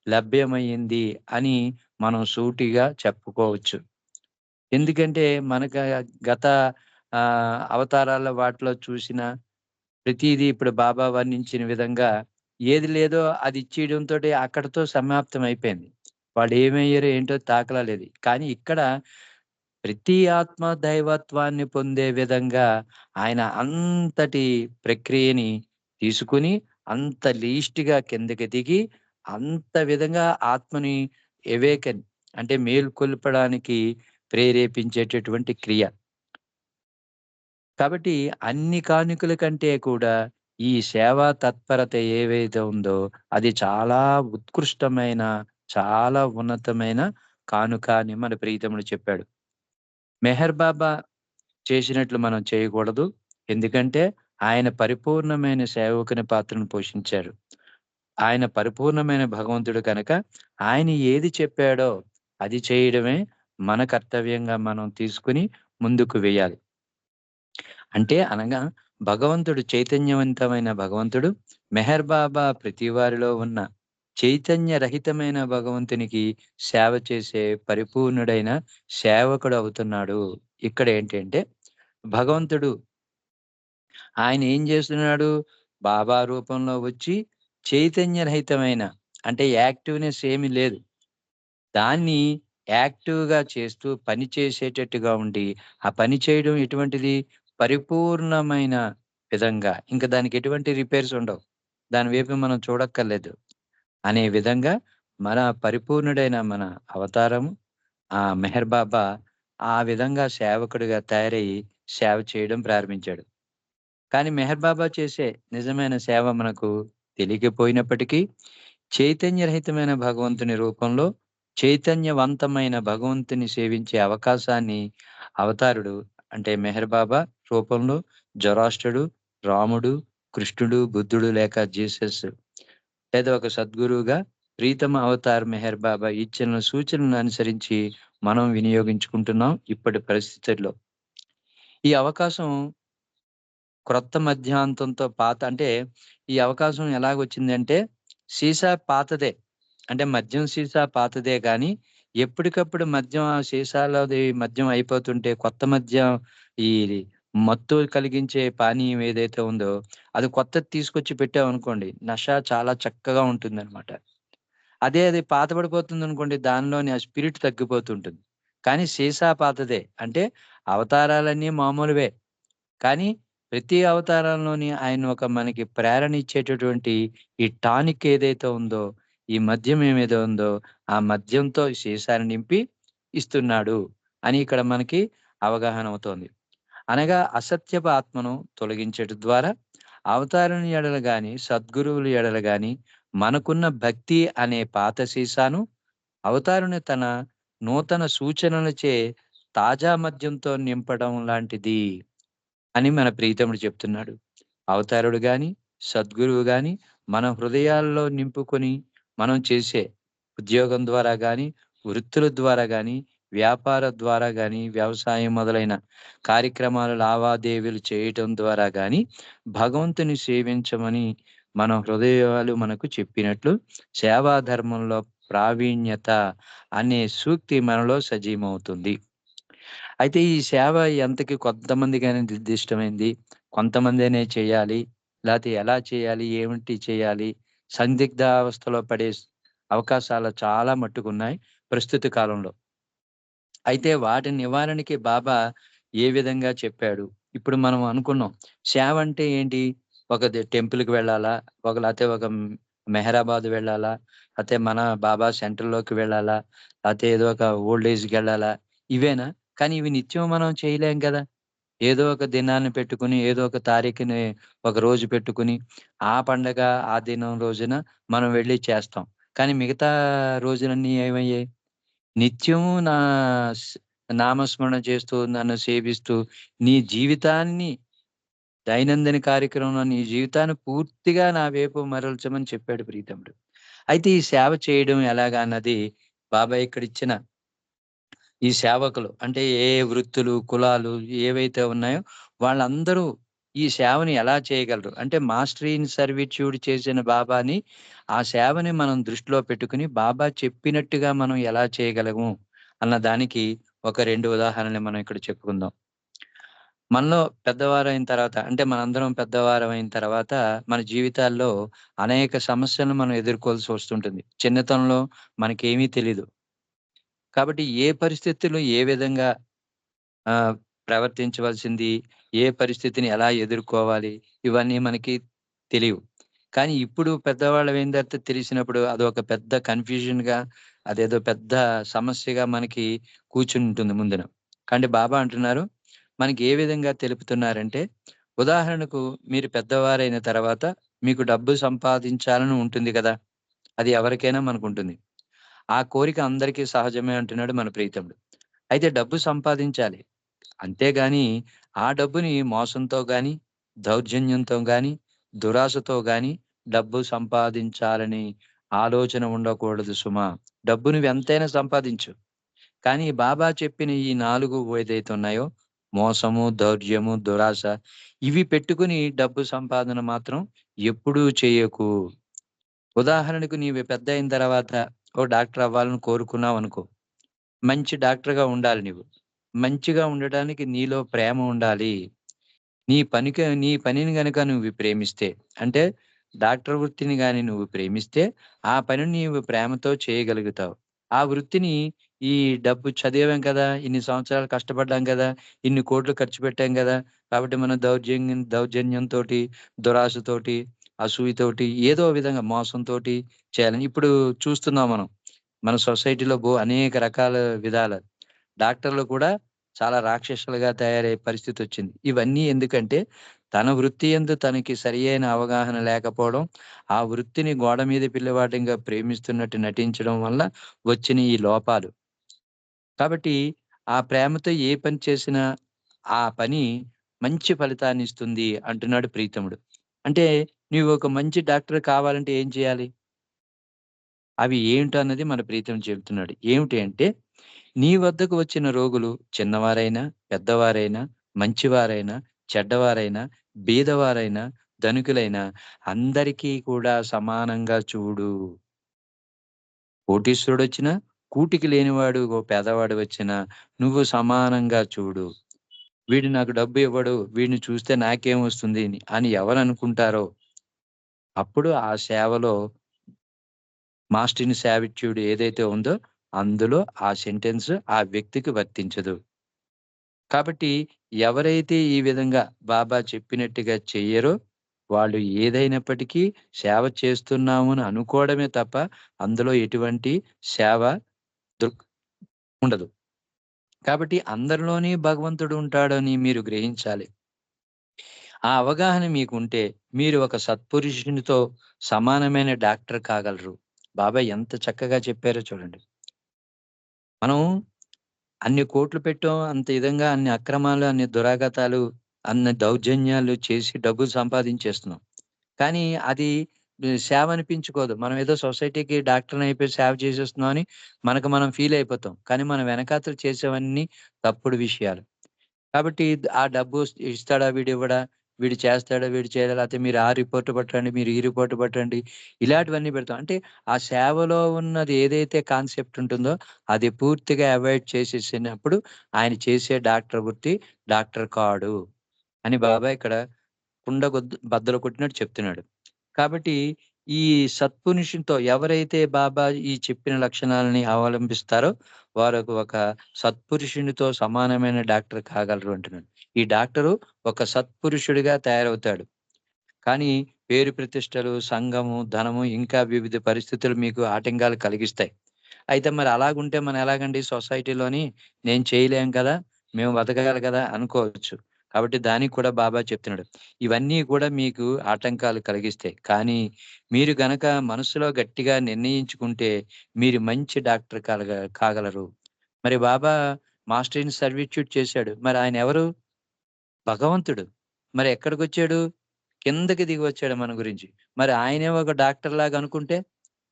S10: లభ్యమయ్యింది అని మనం సూటిగా చెప్పుకోవచ్చు. ఎందుకంటే మనకు గత అవతారాల వాటిలో చూసిన ప్రతీదీ ఇప్పుడు బాబా వర్ణించిన విధంగా ఏది లేదో అది ఇచ్చేయడంతోటి అక్కడితో సమాప్తం అయిపోయింది. వాళ్ళు ఏమయ్యారో ఏంటో తాకలా లేదు. కానీ ఇక్కడ ప్రతి ఆత్మ దైవత్వాన్ని పొందే విధంగా ఆయన అంతటి ప్రక్రియని తీసుకొని అంత లీస్ట్‌గా కిందకి దిగి అంత విధంగా ఆత్మని అంటే మేల్కొల్పడానికి ప్రేరేపించేటటువంటి క్రియ. కాబట్టి అన్ని కానుకల కంటే కూడా ఈ సేవా తత్పరత ఏవైతే ఉందో అది చాలా ఉత్కృష్టమైన, చాలా ఉన్నతమైన కానుక అని మన ప్రీతముడు చెప్పాడు. మెహర్ బాబా చేసినట్లు మనం చేయకూడదు. ఎందుకంటే ఆయన పరిపూర్ణమైన సేవకుని పాత్రను పోషించారు. ఆయన పరిపూర్ణమైన భగవంతుడు కనుక ఆయన ఏది చెప్పాడో అది చేయడమే మన కర్తవ్యంగా మనం తీసుకుని ముందుకు వేయాలి. అంటే అనగా భగవంతుడు చైతన్యవంతమైన భగవంతుడు మెహర్ బాబా ప్రతి వారిలో ఉన్న చైతన్య రహితమైన భగవంతునికి సేవ చేసే పరిపూర్ణుడైన సేవకుడు అవుతున్నాడు. ఇక్కడ ఏంటంటే భగవంతుడు ఆయన ఏం చేస్తున్నాడు? బాబా రూపంలో వచ్చి చైతన్యరహితమైన అంటే యాక్టివ్‌నెస్ ఏమీ లేదు. దాన్ని యాక్టివ్‌గా చేస్తూ పని చేసేటట్టుగా ఉండి, ఆ పని చేయడం ఎటువంటిది? పరిపూర్ణమైన విధంగా. ఇంక దానికి ఎటువంటి రిపేర్స్ ఉండవు. దాని వైపు మనం చూడక్కర్లేదు. అనే విధంగా మన పరిపూర్ణుడైన మన అవతారము మెహర్ బాబా ఆ విధంగా సేవకుడిగా తయారయ్యి సేవ చేయడం ప్రారంభించాడు. కానీ మెహర్ బాబా చేసే నిజమైన సేవ మనకు తెలియకపోయినప్పటికీ చైతన్యరహితమైన భగవంతుని రూపంలో చైతన్యవంతమైన భగవంతుని సేవించే అవకాశాన్ని అవతారుడు అంటే మెహర్ బాబా రూపంలో జొరాస్ట్రుడు, రాముడు, కృష్ణుడు, బుద్ధుడు లేక జీసస్ లేదా ఒక సద్గురువుగా ప్రీతమ అవతార్ మెహర్ బాబా ఇచ్చిన సూచనలను అనుసరించి మనం వినియోగించుకుంటున్నాం ఇప్పటి పరిస్థితుల్లో. ఈ అవకాశం క్రొత్త మధ్యాంతంతో పాత అంటే ఈ అవకాశం ఎలాగొచ్చిందంటే సీసా పాతదే. అంటే మద్యం సీసా పాతదే గానీ, ఎప్పటికప్పుడు మద్యం ఆ సీసాలోది మద్యం అయిపోతుంటే కొత్త మద్యం ఈ మత్తు కలిగించే పానీయం ఏదైతే ఉందో అది కొత్తది తీసుకొచ్చి పెట్టామనుకోండి, నష చాలా చక్కగా ఉంటుందనమాట. అదే అది పాతబడిపోతుందనుకోండి, దానిలోని ఆ స్పిరిట్ తగ్గిపోతుంటుంది. కానీ సీసా పాతదే. అంటే అవతారాలన్నీ మామూలువే. కానీ ప్రతి అవతారంలోని ఆయన ఒక మనకి ప్రేరణ ఇచ్చేటటువంటి ఈ టానిక్ ఏదైతే ఉందో, ఈ మద్యం ఏమైతే ఉందో, ఆ మద్యంతో ఈ సీసాని నింపి ఇస్తున్నాడు అని ఇక్కడ మనకి అవగాహన అవుతోంది. అనగా అసత్యపు ఆత్మను తొలగించడం ద్వారా అవతారుని ఎడల గాని, సద్గురువుల ఎడల గాని మనకున్న భక్తి అనే పాత సీసాను అవతారుని తన నూతన సూచనలచే తాజా మద్యంతో నింపడం లాంటిది అని మన ప్రీతముడు చెప్తున్నాడు. అవతారుడు గాని, సద్గురువు గాని మన హృదయాల్లో నింపుకొని మనం చేసే ఉద్యోగం ద్వారా గాని, వృత్తుల ద్వారా గాని, వ్యాపార ద్వారా గాని, వ్యవసాయం మొదలైన కార్యక్రమాలు, లావాదేవీలు చేయటం ద్వారా గాని భగవంతుని సేవించమని మన హృదయాలు మనకు చెప్పినట్లు సేవా ధర్మంలో ప్రావీణ్యత అనే సూక్తి మనలో సజీవమవుతుంది. అయితే ఈ సేవ ఎంతకి కొంతమందికైనా నిర్దిష్టమైంది. కొంతమందేనే చేయాలి. లేతే ఎలా చేయాలి? ఏమిటి చేయాలి? సందిగ్ధావస్థలో పడే అవకాశాలు చాలా మట్టుకున్నాయి ప్రస్తుత కాలంలో. అయితే వాటి నివారణకి బాబా ఏ విధంగా చెప్పాడు? ఇప్పుడు మనం అనుకున్నాం. సేవ అంటే ఏంటి? ఒక టెంపుల్‌కి వెళ్ళాలా? లేతే ఒక మెహరాబాద్ వెళ్ళాలా? లేతే మన బాబా సెంటర్‌లోకి వెళ్ళాలా? లేతే ఏదో ఒక ఓల్డ్ ఏజ్‌కెళ్ళాలా? ఇవేనా? కానీ ఇవి నిత్యం మనం చేయలేం కదా! ఏదో ఒక దినాన్ని పెట్టుకొని, ఏదో ఒక తారీఖుని ఒక రోజు పెట్టుకొని, ఆ పండగ ఆ దినం రోజున మనం వెళ్లి చేస్తాం. కానీ మిగతా రోజులన్నీ ఏమయ్యాయి? నిత్యము స్ నామస్మరణ చేస్తూ, నన్ను సేవిస్తూ, నీ జీవితాన్ని దైనందిన కార్యక్రమంలో నీ జీవితాన్ని పూర్తిగా నా వైపు మరల్చమని చెప్పాడు ప్రీతముడు. అయితే ఈ సేవ చేయడం ఎలాగా అన్నది బాబాయ్ ఇక్కడిచ్చిన ఈ సేవకులు అంటే ఏ వృత్తులు, కులాలు ఏవైతే ఉన్నాయో వాళ్ళందరూ ఈ సేవని ఎలా చేయగలరు? అంటే మాస్టర్ ఇన్ సర్విట్యూడ్ చేసిన బాబాని, ఆ సేవని మనం దృష్టిలో పెట్టుకొని బాబా చెప్పినట్టుగా మనం ఎలా చేయగలము అన్న దానికి ఒక 2 ఉదాహరణలు మనం ఇక్కడ చెప్పుకుందాం. మనలో పెద్దవారైన తర్వాత అంటే మనందరం పెద్దవారమైన తర్వాత మన జీవితాల్లో అనేక సమస్యలను మనం ఎదుర్కోవాల్సి వస్తుంటుంది. చిన్నతనంలో మనకేమీ తెలీదు. కాబట్టి ఏ పరిస్థితుల్లో ఏ విధంగా ప్రవర్తించవలసింది, ఏ పరిస్థితిని ఎలా ఎదుర్కోవాలి, ఇవన్నీ మనకి తెలియవు. కానీ ఇప్పుడు పెద్దవాళ్ళమయిన తర్వాత తెలిసినప్పుడు అదొక పెద్ద కన్‌ఫ్యూజన్‌గా, అదేదో పెద్ద సమస్యగా మనకి కూర్చుంటుంది ముందున. కానీ బాబా అంటున్నారు, మనకి ఏ విధంగా తెలుపుతున్నారంటే, ఉదాహరణకు మీరు పెద్దవారైన తర్వాత మీకు డబ్బు సంపాదించాలని ఉంటుంది కదా! అది ఎవరికైనా మనకుంటుంది. ఆ కోరిక అందరికీ సహజమే అంటున్నాడు మన ప్రీతముడు. అయితే డబ్బు సంపాదించాలి. అంతేగాని ఆ డబ్బుని మోసంతో గాని, దౌర్జన్యంతో గాని, దురాశతో గాని డబ్బు సంపాదించాలని ఆలోచన ఉండకూడదు సుమా! డబ్బు నువ్వెంతైనా సంపాదించు. కానీ బాబా చెప్పిన ఈ 4 ఏదైతే ఉన్నాయో మోసము, దౌర్జన్యము, దురాశ ఇవి పెట్టుకొని డబ్బు సంపాదన మాత్రం ఎప్పుడూ చేయకు. ఉదాహరణకు నీవు పెద్దయిన తర్వాత ఓ డాక్టర్ అవ్వాలని కోరుకున్నావనుకో. మంచి డాక్టర్‌గా ఉండాలి నీవు. మంచిగా ఉండడానికి నీలో ప్రేమ ఉండాలి. నీ పనిని గనక నువ్వు ప్రేమిస్తే, అంటే డాక్టర్ వృత్తిని గాని నువ్వు ప్రేమిస్తే, ఆ పనిని నీవు ప్రేమతో చేయగలుగుతావు. ఆ వృత్తిని ఈ డబ్బు చదివాం కదా! ఇన్ని సంవత్సరాలు కష్టపడ్డాం కదా! ఇన్ని కోట్లు ఖర్చు పెట్టాం గదా! కాబట్టి మనం దౌర్జన్యంతోటి, దురాశతోటి, అసూయతోటి ఏదో విధంగా మోసంతోటి చేయాలని ఇప్పుడు చూస్తున్నాం మనం. మన సొసైటీలో అనేక రకాల విధాల డాక్టర్లు కూడా చాలా రాక్షసులుగా తయారయ్యే పరిస్థితొచ్చింది. ఇవన్నీ ఎందుకంటే, తన వృత్తి యందు తనకి సరియైన అవగాహన లేకపోవడం, ఆ వృత్తిని గోడ మీద పిల్లవాడిగా ప్రేమిస్తున్నట్టు నటించడం వల్ల వచ్చిన ఈ లోపాలు. కాబట్టి, ఆ ప్రేమతో ఏ పని చేసినా, ఆ పని మంచి ఫలితాన్నిస్తుంది అంటున్నాడు ప్రీతముడు. అంటే, నీవొక మంచి డాక్టర్ కావాలంటే ఏం చేయాలి? అవి ఏంటన్నది మన ప్రీతముడు చెబుతున్నాడు. ఏమిటి అంటే, నీ వద్దకు వచ్చిన రోగులు చిన్నవారైనా, పెద్దవారైనా, మంచివారైనా, చెడ్డవారైనా, బీదవారైనా, ధనికులైనా అందరికీ కూడా సమానంగా చూడు. కోటీశ్వరుడొచ్చినా, కూటికి లేనివాడు ఓ పేదవాడు వచ్చినా నువ్వు సమానంగా చూడు. వీడు నాకు డబ్బు ఇవ్వడు, వీడిని చూస్తే నాకేమొస్తుంది అని ఎవరనుకుంటారో, అప్పుడు ఆ సేవలో మాస్టర్ ఇన్ సావిట్యూడ్ ఏదైతే ఉందో, అందులో ఆ సెంటెన్స్ ఆ వ్యక్తికి వర్తించదు. కాబట్టి ఎవరైతే ఈ విధంగా బాబా చెప్పినట్టుగా చెయ్యరో, వాళ్ళు ఏదైనప్పటికీ సేవ చేస్తున్నామని అనుకోవడమే తప్ప, అందులో ఎటువంటి సేవ దృక్ ఉండదు. కాబట్టి అందరిలోని భగవంతుడు ఉంటాడని మీరు గ్రహించాలి. ఆ అవగాహన మీకుంటే, మీరు ఒక సత్పురుషునితో సమానమైన డాక్టర్ కాగలరు. బాబా ఎంత చక్కగా చెప్పారో చూడండి. మనం అన్ని కోట్లు పెట్టాం. అంత విధంగా అన్ని అక్రమాలు, అన్ని దురాగతాలు, అన్ని దౌర్జన్యాలు చేసి డబ్బులు సంపాదించేస్తున్నాం. కానీ అది సేవ అనిపించుకోదు. మనం ఏదో సొసైటీకి డాక్టర్‌ని అయిపోయి సేవ చేసేస్తున్నాం అని మనకు మనం ఫీల్ అయిపోతాం. కానీ మన వెనకాతల చేసేవన్నీ తప్పుడు విషయాలు. కాబట్టి ఆ డబ్బు ఇస్తాడా? వీడివ్వడా? వీడు చేస్తాడా? వీడు చేయడా? లేకపోతే మీరు ఆ రిపోర్ట్ పట్టండి, మీరు ఈ రిపోర్ట్ పట్టండి. ఇలాంటివన్నీ పెడతాం. అంటే ఆ సేవలో ఉన్నది ఏదైతే కాన్సెప్ట్ ఉంటుందో అది పూర్తిగా అవాయిడ్ చేసేసినప్పుడు ఆయన చేసే డాక్టర్ వృత్తి డాక్టర్ కాడు అని బాబా ఇక్కడ బద్దలు కొట్టినట్టు చెప్తున్నాడు. కాబట్టి ఈ సత్పురుషునితో ఎవరైతే బాబా ఈ చెప్పిన లక్షణాలని అవలంబిస్తారో వారు ఒక సత్పురుషునితో సమానమైన డాక్టర్ కాగలరు అంటున్నాడు. ఈ డాక్టరు ఒక సత్పురుషుడిగా తయారవుతాడు. కానీ పేరు ప్రతిష్టలు, సంఘము, ధనము ఇంకా వివిధ పరిస్థితులు మీకు ఆటంకాలు కలిగిస్తాయి. అయితే మరి అలాగుంటే మనం ఎలాగండి సొసైటీలోని నేను చేయలేం కదా! మేము బతకాలి కదా! అనుకోవచ్చు. కాబట్టి దానికి కూడా బాబా చెప్తున్నాడు. ఇవన్నీ కూడా మీకు ఆటంకాలు కలిగిస్తాయి. కానీ మీరు గనక మనసులో గట్టిగా నిర్ణయించుకుంటే మీరు మంచి డాక్టర్ కాగలరు. మరి బాబా మాస్టర్ ఇన్ సర్విట్యూట్ చేశాడు. మరి ఆయన ఎవరు? భగవంతుడు. మరి ఎక్కడికొచ్చాడు? కిందకి దిగొచ్చాడు మన గురించి. మరి ఆయనే ఒక డాక్టర్‌లాగా అనుకుంటే?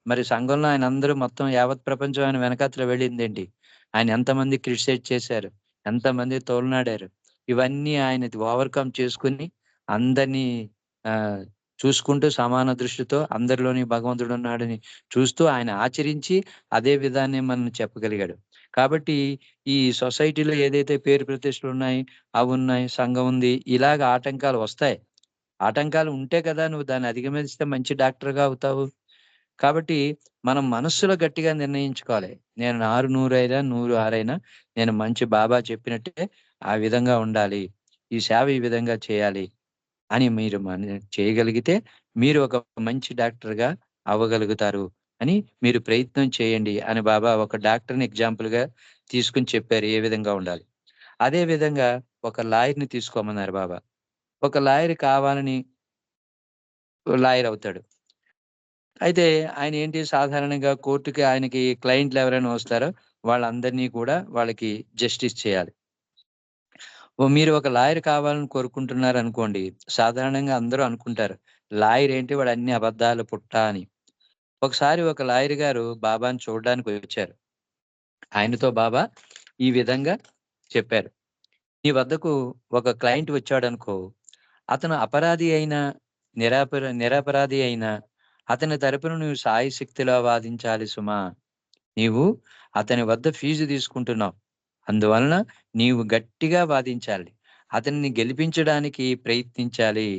S10: మరి సంఘంలో ఆయన అందరూ మొత్తం యావత్ ప్రపంచం ఆయన వెనకాతల వెళ్ళిందేంటి? ఆయన ఎంతమంది క్రిటిసైజ్ చేశారు? ఎంతమంది తోలనాడారు? ఇవన్నీ ఆయనది ఓవర్‌కమ్ చేసుకొని అందరినీ ఆహ్, చూసుకుంటూ సమాన దృష్టితో అందరిలోని భగవంతుడున్నాడని చూస్తూ ఆయన ఆచరించి అదే విధాన్ని మనం చెప్పగలిగాడు. కాబట్టి ఈ సొసైటీలో ఏదైతే పేరు ప్రతిష్టలున్నాయి, అవున్నాయి, సంఘం ఉంది, ఇలాగ ఆటంకాలు వస్తాయి. ఆటంకాలు ఉంటే కదా నువ్వు దాన్ని అధిగమిస్తే మంచి డాక్టర్‌గా అవుతావు. కాబట్టి మనం మనస్సులో గట్టిగా నిర్ణయించుకోవాలి. నేను 6, 100 అయినా, 100, 6 అయినా నేను మంచి బాబా చెప్పినట్టే ఆ విధంగా ఉండాలి. ఈ సేవ ఈ విధంగా చేయాలి అని మీరు చేయగలిగితే మీరు ఒక మంచి డాక్టర్‌గా అవ్వగలుగుతారు అని మీరు ప్రయత్నం చేయండి అని బాబా ఒక డాక్టర్‌ని ఎగ్జాంపుల్‌గా తీసుకొని చెప్పారు ఏ విధంగా ఉండాలి. అదే విధంగా ఒక లాయర్‌ని తీసుకోమన్నారు బాబా. ఒక లాయర్ కావాలని లాయర్ అవుతాడు. అయితే ఆయన ఏంటి సాధారణంగా కోర్ట్‌కి ఆయనకి క్లయింట్లు ఎవరైనా వస్తారో వాళ్ళందరినీ కూడా వాళ్ళకి జస్టిస్ చేయాలి. మీరు ఒక లాయర్ కావాలని కోరుకుంటున్నారనుకోండి, సాధారణంగా అందరూ అనుకుంటారు. లాయర్ ఏంటి వాడు అన్ని అబద్ధాల పుట్ట అని. ఒకసారి ఒక లాయర్ గారు బాబాని చూడడానికి వచ్చారు. ఆయనతో బాబా ఈ విధంగా చెప్పారు. నీ వద్దకు ఒక క్లయింట్ వచ్చాడనుకో, అతను అపరాధి అయినా, నిరపరాధి అయినా అతని తరపున నువ్వు శాయశక్తులా వాదించాలి సుమా. నీవు అతని వద్ద ఫీజు తీసుకుంటున్నావు. అందువలన నీవు గట్టిగా వాదించాలి. అతన్ని గెలిపించడానికి ప్రయత్నించాలి.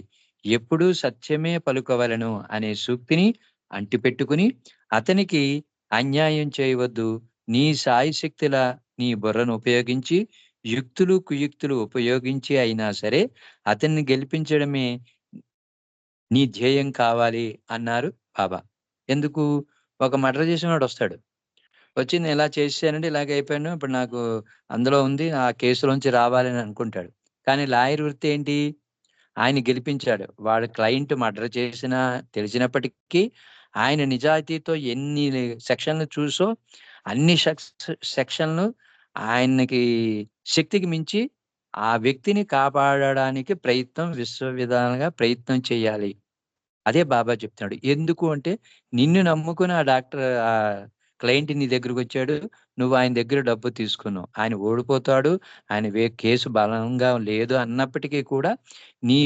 S10: ఎప్పుడూ సత్యమే పలుకవలెను అనే సూక్తిని అంటిపెట్టుకుని అతనికి అన్యాయం చేయవద్దు. నీ శాయశక్తులా నీ బుర్రను ఉపయోగించి యుక్తులు, కుయుక్తులు ఉపయోగించి అయినా సరే అతన్ని గెలిపించడమే నీ ధ్యేయం కావాలి అన్నారు బాబా. ఎందుకు? ఒక మర్డర్ చేసినోడొస్తాడు. వచ్చి నేను ఇలా చేసేసానండి, ఇలాగ అయిపోయాను. ఇప్పుడు నాకు అందులో ఉంది. ఆ కేసులోంచి రావాలని అనుకుంటాడు. కానీ లాయర్ వృత్తి ఏంటి? ఆయన్ని గెలిపించాడు. వాడు క్లయింట్ మర్డర్ చేసినా తెలిసినప్పటికీ ఆయన నిజాయితీతో ఎన్ని సెక్షన్‌లు చూసో అన్ని సెక్షన్‌లు ఆయనకి శక్తికి మించి ఆ వ్యక్తిని కాపాడడానికి విశ్వవిధాలుగా ప్రయత్నం చేయాలి. అదే బాబా చెప్తున్నాడు. ఎందుకు అంటే నిన్ను నమ్ముకుని ఆ డాక్టర్ క్లయింట్ నీ దగ్గరకొచ్చాడు. నువ్వు ఆయన దగ్గర డబ్బు తీసుకున్నావు. ఆయన ఓడిపోతాడు. ఆయన కేసు బలంగా లేదు అన్నప్పటికీ కూడా నీ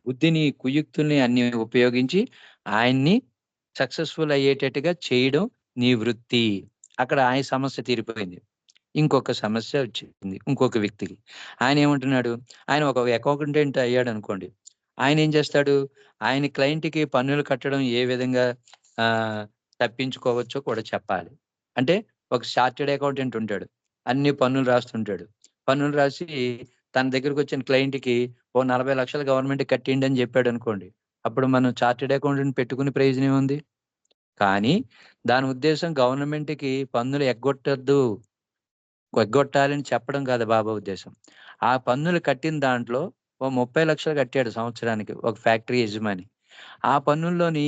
S10: బుద్ధిని, కుయుక్తుల్ని అన్ని ఉపయోగించి ఆయన్ని సక్సెస్‌ఫుల్ అయ్యేటట్టుగా చేయడం నీ వృత్తి. అక్కడ ఆయన సమస్య తీరిపోయింది. ఇంకొక సమస్య వచ్చింది ఇంకొక వ్యక్తికి. ఆయన ఏమంటున్నాడు? ఆయన ఒక అకౌంటెంట్ అయ్యాడనుకోండి. ఆయన ఏం చేస్తాడు? ఆయన క్లయింట్‌కి పన్నులు కట్టడం ఏ విధంగా ఆహ్, తప్పించుకోవచ్చో కూడా చెప్పాలి. అంటే ఒక చార్టర్డ్ అకౌంటెంట్ ఉంటాడు. అన్ని పన్నులు రాస్తుంటాడు. పన్నులు రాసి తన దగ్గరకొచ్చిన క్లయింట్‌కి ఓ 40,00,000 గవర్నమెంట్‌కి కట్టేయండి అని చెప్పాడనుకోండి. అప్పుడు మనం చార్టర్డ్ అకౌంటెంట్ పెట్టుకుని ప్రయోజనం ఏముంది? కానీ దాని ఉద్దేశ్యం గవర్నమెంట్‌కి పన్నులు ఎగ్గొట్టాలని చెప్పడం కాదు బాబా ఉద్దేశం. ఆ పన్నులు కట్టిన దాంట్లో ఓ 30,00,000 కట్టాడు సంవత్సరానికి ఒక ఫ్యాక్టరీ యజమాని. ఆ పన్నుల్లోని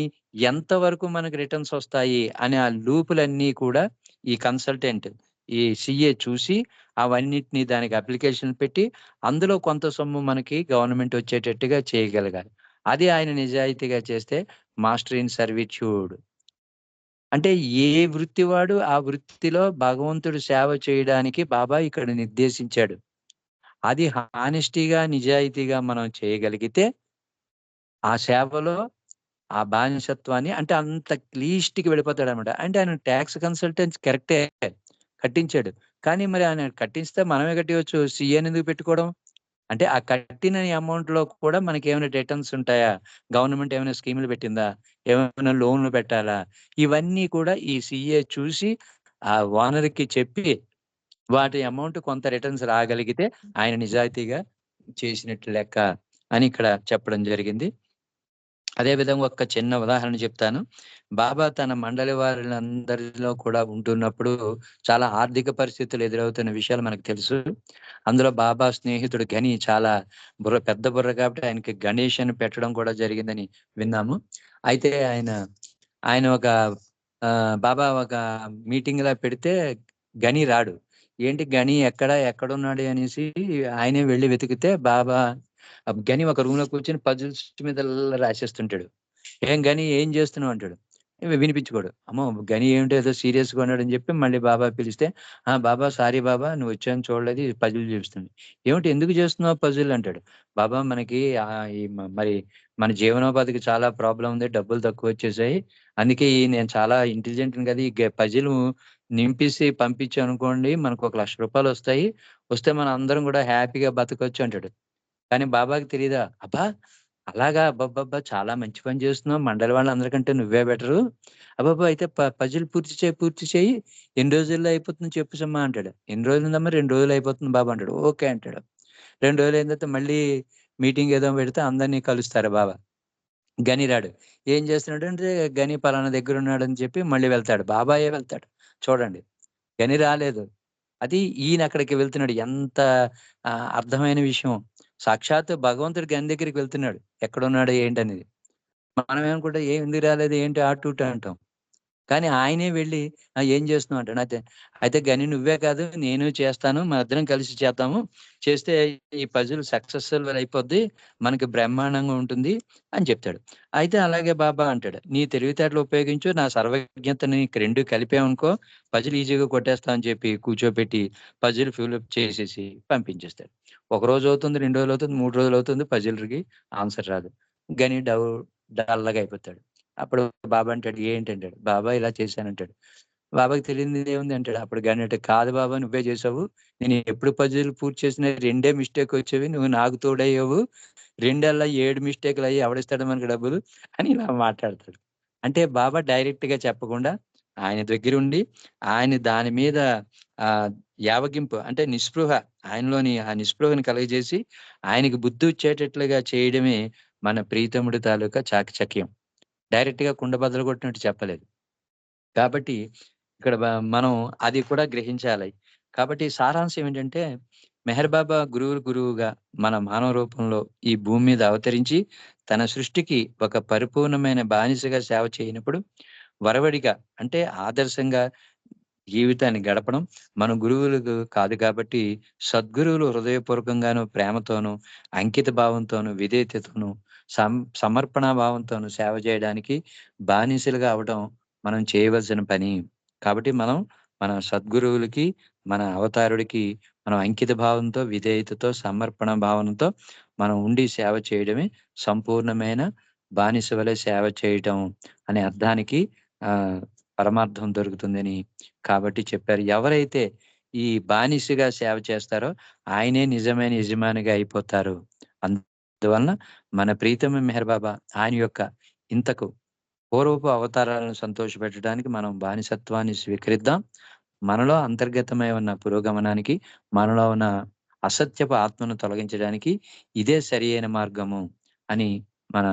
S10: ఎంతవరకు మనకు రిటర్న్స్ వస్తాయి అనే ఆ లూపులన్నీ కూడా ఈ కన్సల్టెంట్, ఈ సీఏ చూసి అవన్నిటిని దానికి అప్లికేషన్ పెట్టి అందులో కొంత సొమ్ము మనకి గవర్నమెంట్ వచ్చేటట్టుగా చేయగలగాలి. అది ఆయన నిజాయితీగా చేస్తే మాస్టర్ ఇన్ సర్విట్యూడ్. అంటే ఏ వృత్తి వాడు ఆ వృత్తిలో భగవంతుడు సేవ చేయడానికి బాబా ఇక్కడ నిర్దేశించాడు. అది హానెస్టీగా, నిజాయితీగా మనం చేయగలిగితే ఆ సేవలో ఆ బానిసత్వాన్ని అంటే అంత లీస్ట్‌కి వెళ్ళిపోతాడనమాట. అంటే ఆయన టాక్స్ కన్సల్టెంట్స్ కరెక్టే కట్టించాడు. కానీ మరి ఆయన కట్టిస్తే మనమే కట్టియొచ్చు. సీఏని ఎందుకు పెట్టుకోవడం? అంటే ఆ కట్టిన అమౌంట్‌లో కూడా మనకేమైనా రిటర్న్స్ ఉంటాయా? గవర్నమెంట్ ఏమైనా స్కీములు పెట్టిందా? ఏమైనా లోన్‌లు పెట్టాలా? ఇవన్నీ కూడా ఈ సీఏ చూసి ఆ ఓనర్‌కి చెప్పి వాటి అమౌంట్ కొంత రిటర్న్స్ రాగలిగితే ఆయన నిజాయితీగా చేసినట్టు లెక్క అని ఇక్కడ చెప్పడం జరిగింది. అదే విధంగా ఒక చిన్న ఉదాహరణ చెప్తాను. బాబా తన మండలి వారిలందరిలో కూడా ఉంటున్నప్పుడు చాలా ఆర్థిక పరిస్థితులు ఎదురవుతున్న విషయాలు మనకు తెలుసు. అందులో బాబా స్నేహితుడు గని చాలా పెద్ద బుర్ర కాబట్టి ఆయనకి గణేష్ అని పెట్టడం కూడా జరిగిందని విన్నాము. అయితే ఆయన ఒక బాబా ఒక మీటింగ్‌లా పెడితే గని రాడు. ఏంటి గని ఎక్కడున్నాడు అనేసి ఆయనే వెళ్లి వెతికితే బాబా గని ఒక రూమ్‌లో కూర్చొని పజిల్స్ మీద రాసేస్తుంటాడు. "ఏం గని ఏం చేస్తున్నావు?" అంటాడు. వినిపించుకోడు. అమ్మో! గని ఏమిటో ఏదో సీరియస్‌గా ఉన్నాడని చెప్పి మళ్ళీ బాబా పిలిస్తే, "ఆ! బాబా సారీ బాబా నువ్వొచ్చావని చూడలేదు. ఇది పజిల్ చూపిస్తుంది." "ఏమిటి ఎందుకు చేస్తున్నావు పజిల్?" అంటాడు. "బాబా మనకి ఈ మరి మన జీవనోపాధికి చాలా ప్రాబ్లమ్ ఉంది. డబ్బులు తక్కువొచ్చేసాయి. అందుకే నేను చాలా ఇంటెలిజెంట్‌ని కదా! ఈ పజిలు నింపేసి పంపించామనుకోండి మనకు ఒక ₹1,00,000 వస్తాయి. వస్తే మనం అందరం కూడా హ్యాపీగా బతకొచ్చు" అంటాడు. కానీ బాబాకి తెలీదా? "అబ్బా! అలాగా అబ్బబ్బబ్బా! చాలా మంచి పని చేస్తున్నావు. మండలి వాళ్ళందరికంటే నువ్వే బెటరు. అబ్బబ్బా! అయితే పజిల్ పూర్తి చేయి. ఎన్ని రోజుల్లో అయిపోతుందో చెప్పు సమ్మా" అంటాడు. "ఎన్ని రోజులుందమ్మా? 2 రోజుల్లో అయిపోతుంది బాబు" అంటాడు. "ఓకే" అంటాడు. 2 రోజులు అయిన తర్వాత మళ్ళీ మీటింగ్ ఏదో పెడితే అందరిని కలుస్తారు బాబా. గని రాడు. ఏం చేస్తున్నాడంటే గని పలానా దగ్గరున్నాడని చెప్పి మళ్ళీ వెళ్తాడు. బాబాయే వెళ్తాడు. చూడండి. గని రాలేదు. అది ఈయన అక్కడికి వెళ్తున్నాడు. ఎంత అర్థమైన విషయం. సాక్షాత్తు భగవంతుడు గని దగ్గరికి వెళ్తున్నాడు. ఎక్కడున్నాడు ఏంటనేది. మనం ఏమనుకుంటాం, ఎందుకు రాలేదు ఏంటి అటు ఇటు అంటాం. కానీ ఆయనే వెళ్ళి ఏం చేస్తున్నావు అంటాడు. అయితే గని నువ్వే కాదు నేను చేస్తాను, మన ఇద్దరం కలిసి చేద్దాము, చేస్తే ఈ పజిల్ సక్సెస్ఫుల్ అయిపోద్ది, మనకి బ్రహ్మాండంగా ఉంటుంది అని చెప్తాడు. అయితే అలాగే బాబా అంటాడు, నీ తెలివితేటలు ఉపయోగించు, నా సర్వజ్ఞతని రెండు కలిపామనుకో పజిల్ ఈజీగా కొట్టేస్తా అని చెప్పి కూర్చోపెట్టి పజిల్ ఫిల్అప్ చేసేసి పంపించేస్తాడు. ఒక రోజు అవుతుంది, 2 రోజులు అవుతుంది, 3 రోజులు అవుతుంది, పజిల్కి ఆన్సర్ రాదు. గని డల్గా అయిపోతాడు. అప్పుడు బాబా అంటాడు, ఏంటంటాడు. బాబా ఇలా చేశానంటాడు. బాబాకి తెలియనిది ఏముంది అంటాడు. అప్పుడు గని అంటే, కాదు బాబా నువ్వే చేసావు, నేను ఎప్పుడు పజిల్ పూర్తి చేసిన 2 మిస్టేక్ వచ్చేవి, నువ్వు నాకు తోడయ్యావు, 2 7 మిస్టేక్లు అయ్యి ఎవడిస్తాడు మనకి డబ్బులు అని ఇలా మాట్లాడతాడు. అంటే బాబా డైరెక్ట్ గా చెప్పకుండా ఆయన దగ్గర ఉండి ఆయన దాని మీద యావగింపు అంటే నిస్పృహ, ఆయనలోని ఆ నిస్పృహని కలుగజేసి ఆయనకి బుద్ధి వచ్చేటట్లుగా చేయడమే మన ప్రీతముడి తాలూకా చాకచక్యం. డైరెక్ట్ గా కుండ బద్దలు కొట్టినట్టు చెప్పలేదు. కాబట్టి ఇక్కడ మనం అది కూడా గ్రహించాలి. కాబట్టి సారాంశం ఏంటంటే, మెహర్ బాబా గురువుగా మన మానవ రూపంలో ఈ భూమి మీద అవతరించి తన సృష్టికి ఒక పరిపూర్ణమైన బానిసగా సేవ చేయనప్పుడు వరవడిగా అంటే ఆదర్శంగా జీవితాన్ని గడపడం మన గురువులకు కాదు. కాబట్టి సద్గురువులు హృదయపూర్వకంగాను, ప్రేమతోనూ, అంకిత భావంతోనూ, విధేయతతోనూ, సమర్పణ భావంతోనూ సేవ చేయడానికి బానిసలుగా అవడం మనం చేయవలసిన పని. కాబట్టి మనం మన సద్గురువులకి, మన అవతారుడికి మనం అంకిత భావంతో, విధేయతతో, సమర్పణ భావనతో మనం ఉండి సేవ చేయడమే సంపూర్ణమైన బానిస వలె సేవ చేయటం అనే అర్థానికి పరమార్థం దొరుకుతుందని కాబట్టి చెప్పారు. ఎవరైతే ఈ బానిసగా సేవ చేస్తారో ఆయనే నిజమైన యజమానిగా అయిపోతారు. అందువలన మన ప్రీతమ మెహర్ బాబా ఆయన యొక్క ఇంతకు పూర్వపు అవతారాలను సంతోషపెట్టడానికి మనం బానిసత్వాన్ని స్వీకరిద్దాం. మనలో అంతర్గతమై ఉన్న పురోగమనానికి, మనలో ఉన్న అసత్యపు ఆత్మను తొలగించడానికి ఇదే సరి అయిన మార్గము అని మన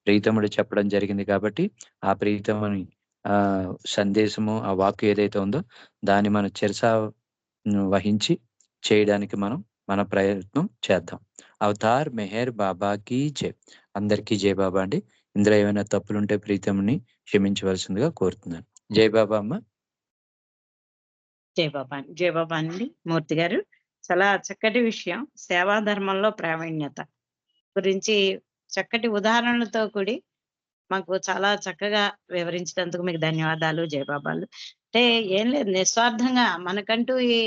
S10: ప్రీతముడు చెప్పడం జరిగింది. కాబట్టి ఆ ప్రీతముని సందేశము, ఆ వాక్కు ఏదైతే ఉందో దాన్ని మన వహించి చేయడానికి మన ప్రయత్నం చేద్దాం. అవతార్ మెహర్ బాబాకి జై. అందరికీ జై బాబా అండి. ఇందులో ఏమైనా తప్పులుంటే ప్రీతముని క్షమించవలసిందిగా కోరుతున్నాను. జై బాబా అమ్మ.
S1: జై బాబా అండి మూర్తి గారు. చాలా చక్కటి విషయం, సేవా ధర్మంలో ప్రావీణ్యత గురించి చక్కటి ఉదాహరణలతో కూడి మాకు చాలా చక్కగా వివరించినందుకు మీకు ధన్యవాదాలు. జయబాబాలు. అంటే ఏం లేదు, నిస్వార్థంగా మనకంటూ ఈ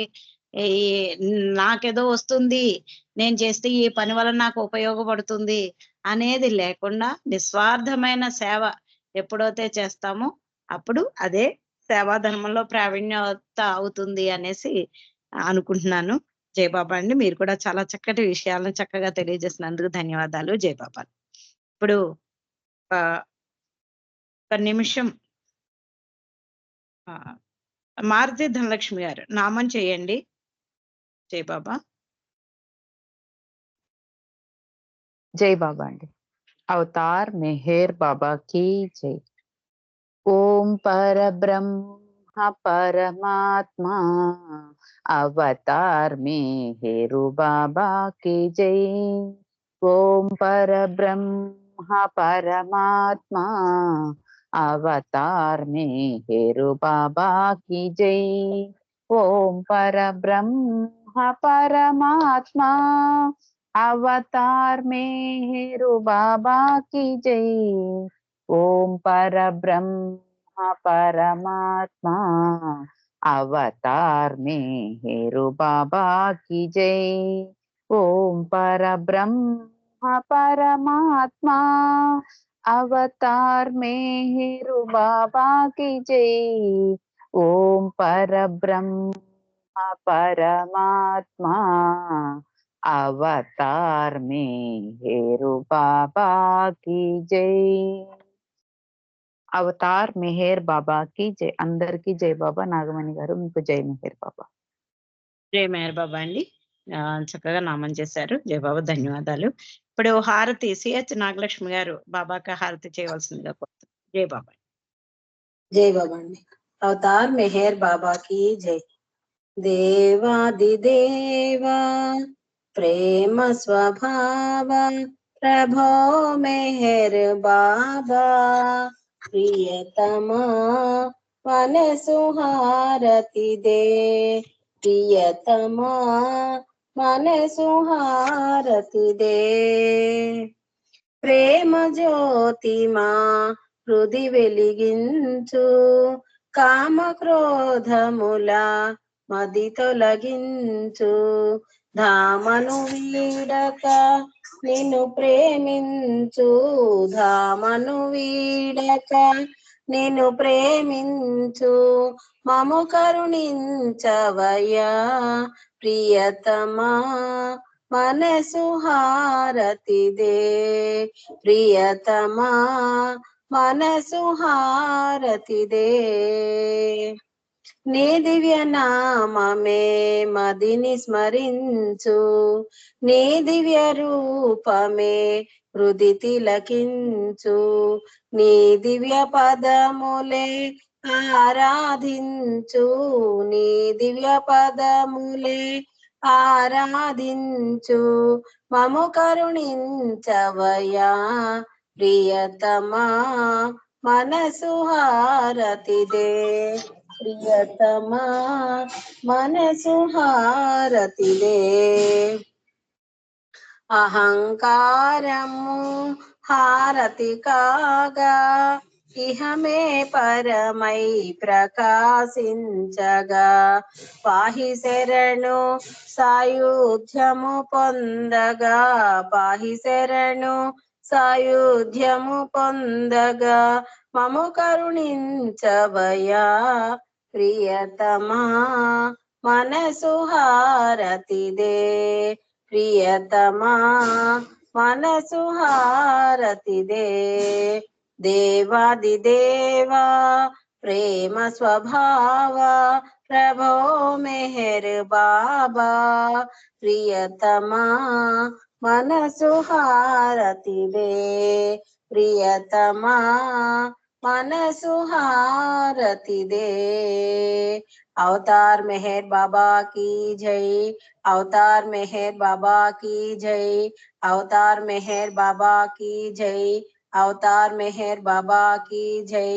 S1: నాకేదో వస్తుంది, నేను చేస్తే ఈ పని వల్ల నాకు ఉపయోగపడుతుంది అనేది లేకుండా నిస్వార్థమైన సేవ ఎప్పుడైతే చేస్తామో అప్పుడు అదే సేవా ధర్మంలో ప్రావీణ్యత అవుతుంది అనేసి అనుకుంటున్నాను. జయబాబా అండి, మీరు కూడా చాలా చక్కటి విషయాలను చక్కగా తెలియజేసినందుకు ధన్యవాదాలు. జయబాబా. ఇప్పుడు ఒక నిమిషం మారుతి ధనలక్ష్మి గారు నామం చేయండి. జై బాబా.
S11: జై బాబా అండి. అవతార్ మెహర్ బాబా की जय. ఓం పరబ్రహ్మ పరమాత్మా అవతార్ మెహరు బాబా की जय. ఓం పరబ్రహ్మ పరమాత్మా అవతార్ మెహరు బాబా की जय. ఓం పరబ్రహ్మ పరమాత్మా అవతార్ మెహరు బాబా की जय. ఓం పరబ్రహ్మ పరమాత్మా అవతార్ మెహరు బాబా की जय. ఓం పరబ్రహ్మ పరమాత్మా అవతార్ మెహరు బాబా की जय. ఓం పరబ్రహ్మ పరమాత్మా అవతార్ మెహరు బాబా की जय. అవతార్ మెహర్ బాబా की जय. అందరికీ జై బాబా. నాగమణి గారు మీకు జై మెహర్ బాబా.
S1: జై మెహర్ బాబా అండి. చక్కగా నామం చేశారు. జై బాబా, ధన్యవాదాలు. ఇప్పుడు హారతి సిహెచ్ నాగలక్ష్మి గారు బాబాకి హారతి చేయవలసిందిగా కోరుతున్నారు. జై బాబా.
S6: జై బాబా అండి. అవతార్ మెహర్ బాబా की जय.
S12: దేవాదిదేవా ప్రేమ స్వభావ ప్రభో మెహర్ బాబా ప్రియతమా మన సుహారతి దే ప్రియతమా మన సుహారతి దే ప్రేమ జ్యోతిమా హృది వెలిగించు కామ క్రోధముల మది తొలగించు ధామను వీడక నిన్ను ప్రేమించు ధామను వీడక నిన్ను ప్రేమించు మము కరుణించవయ్యా ప్రియతమా మనసు హారతి దే ప్రియతమా మనసు హారతి దే నీ దివ్య నామమే మదిని స్మరించు నీ దివ్య రూపమే హృది తిలకించు నీ దివ్య పదములే ఆరాధించు నీ దివ్య పదములే ఆరాధించు మము కరుణించవయ్యా ప్రియతమా మనసు హారతి దే ప్రియతమా మనసు హారతి దే అహంకారము హారతి కాగా ఇహమే పరమై ప్రకాశించగా పాహి శరణు సాయుధ్యము పొందగా పాహి శరణు సాయుధ్యము పొందగా మము కరుణించవయ్యా ప్రియతమా మనసు హారతి దే ప్రియతమా మనసు హారతి దే దేవాదిదేవా ప్రేమ స్వభావ ప్రభో మెహర్ బాబా ప్రియతమా మనసు హారతి దే ప్రియతమా మనసు హారతి దే अवतार मेहर बाबा की जय अवतार मेहर बाबा की जय अवतार मेहर बाबा की जय अवतार मेहर बाबा की जय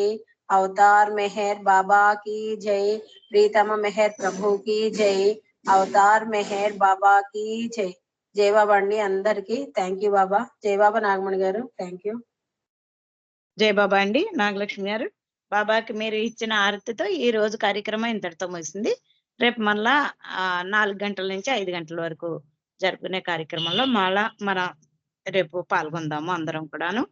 S12: अवतार मेहर बाबा की जय प्रीतम मेहर प्रभु की जय अवतार मेहर बाबा की जय जय बाबा अंडी अंदरिकी थैंक यू बाबा जय बाबा नागमणि गारू थैंक यू
S1: జై బాబా అండి. నాగలక్ష్మి గారు, బాబాకి మీరు ఇచ్చిన ఆరతితో ఈ రోజు కార్యక్రమం ఇంతటితో ముగిసింది. రేపు మళ్ళా 4 గంటల నుంచి 5 గంటల వరకు జరుపుకునే కార్యక్రమంలో మళ్ళా మనం రేపు పాల్గొందాము అందరం కూడాను.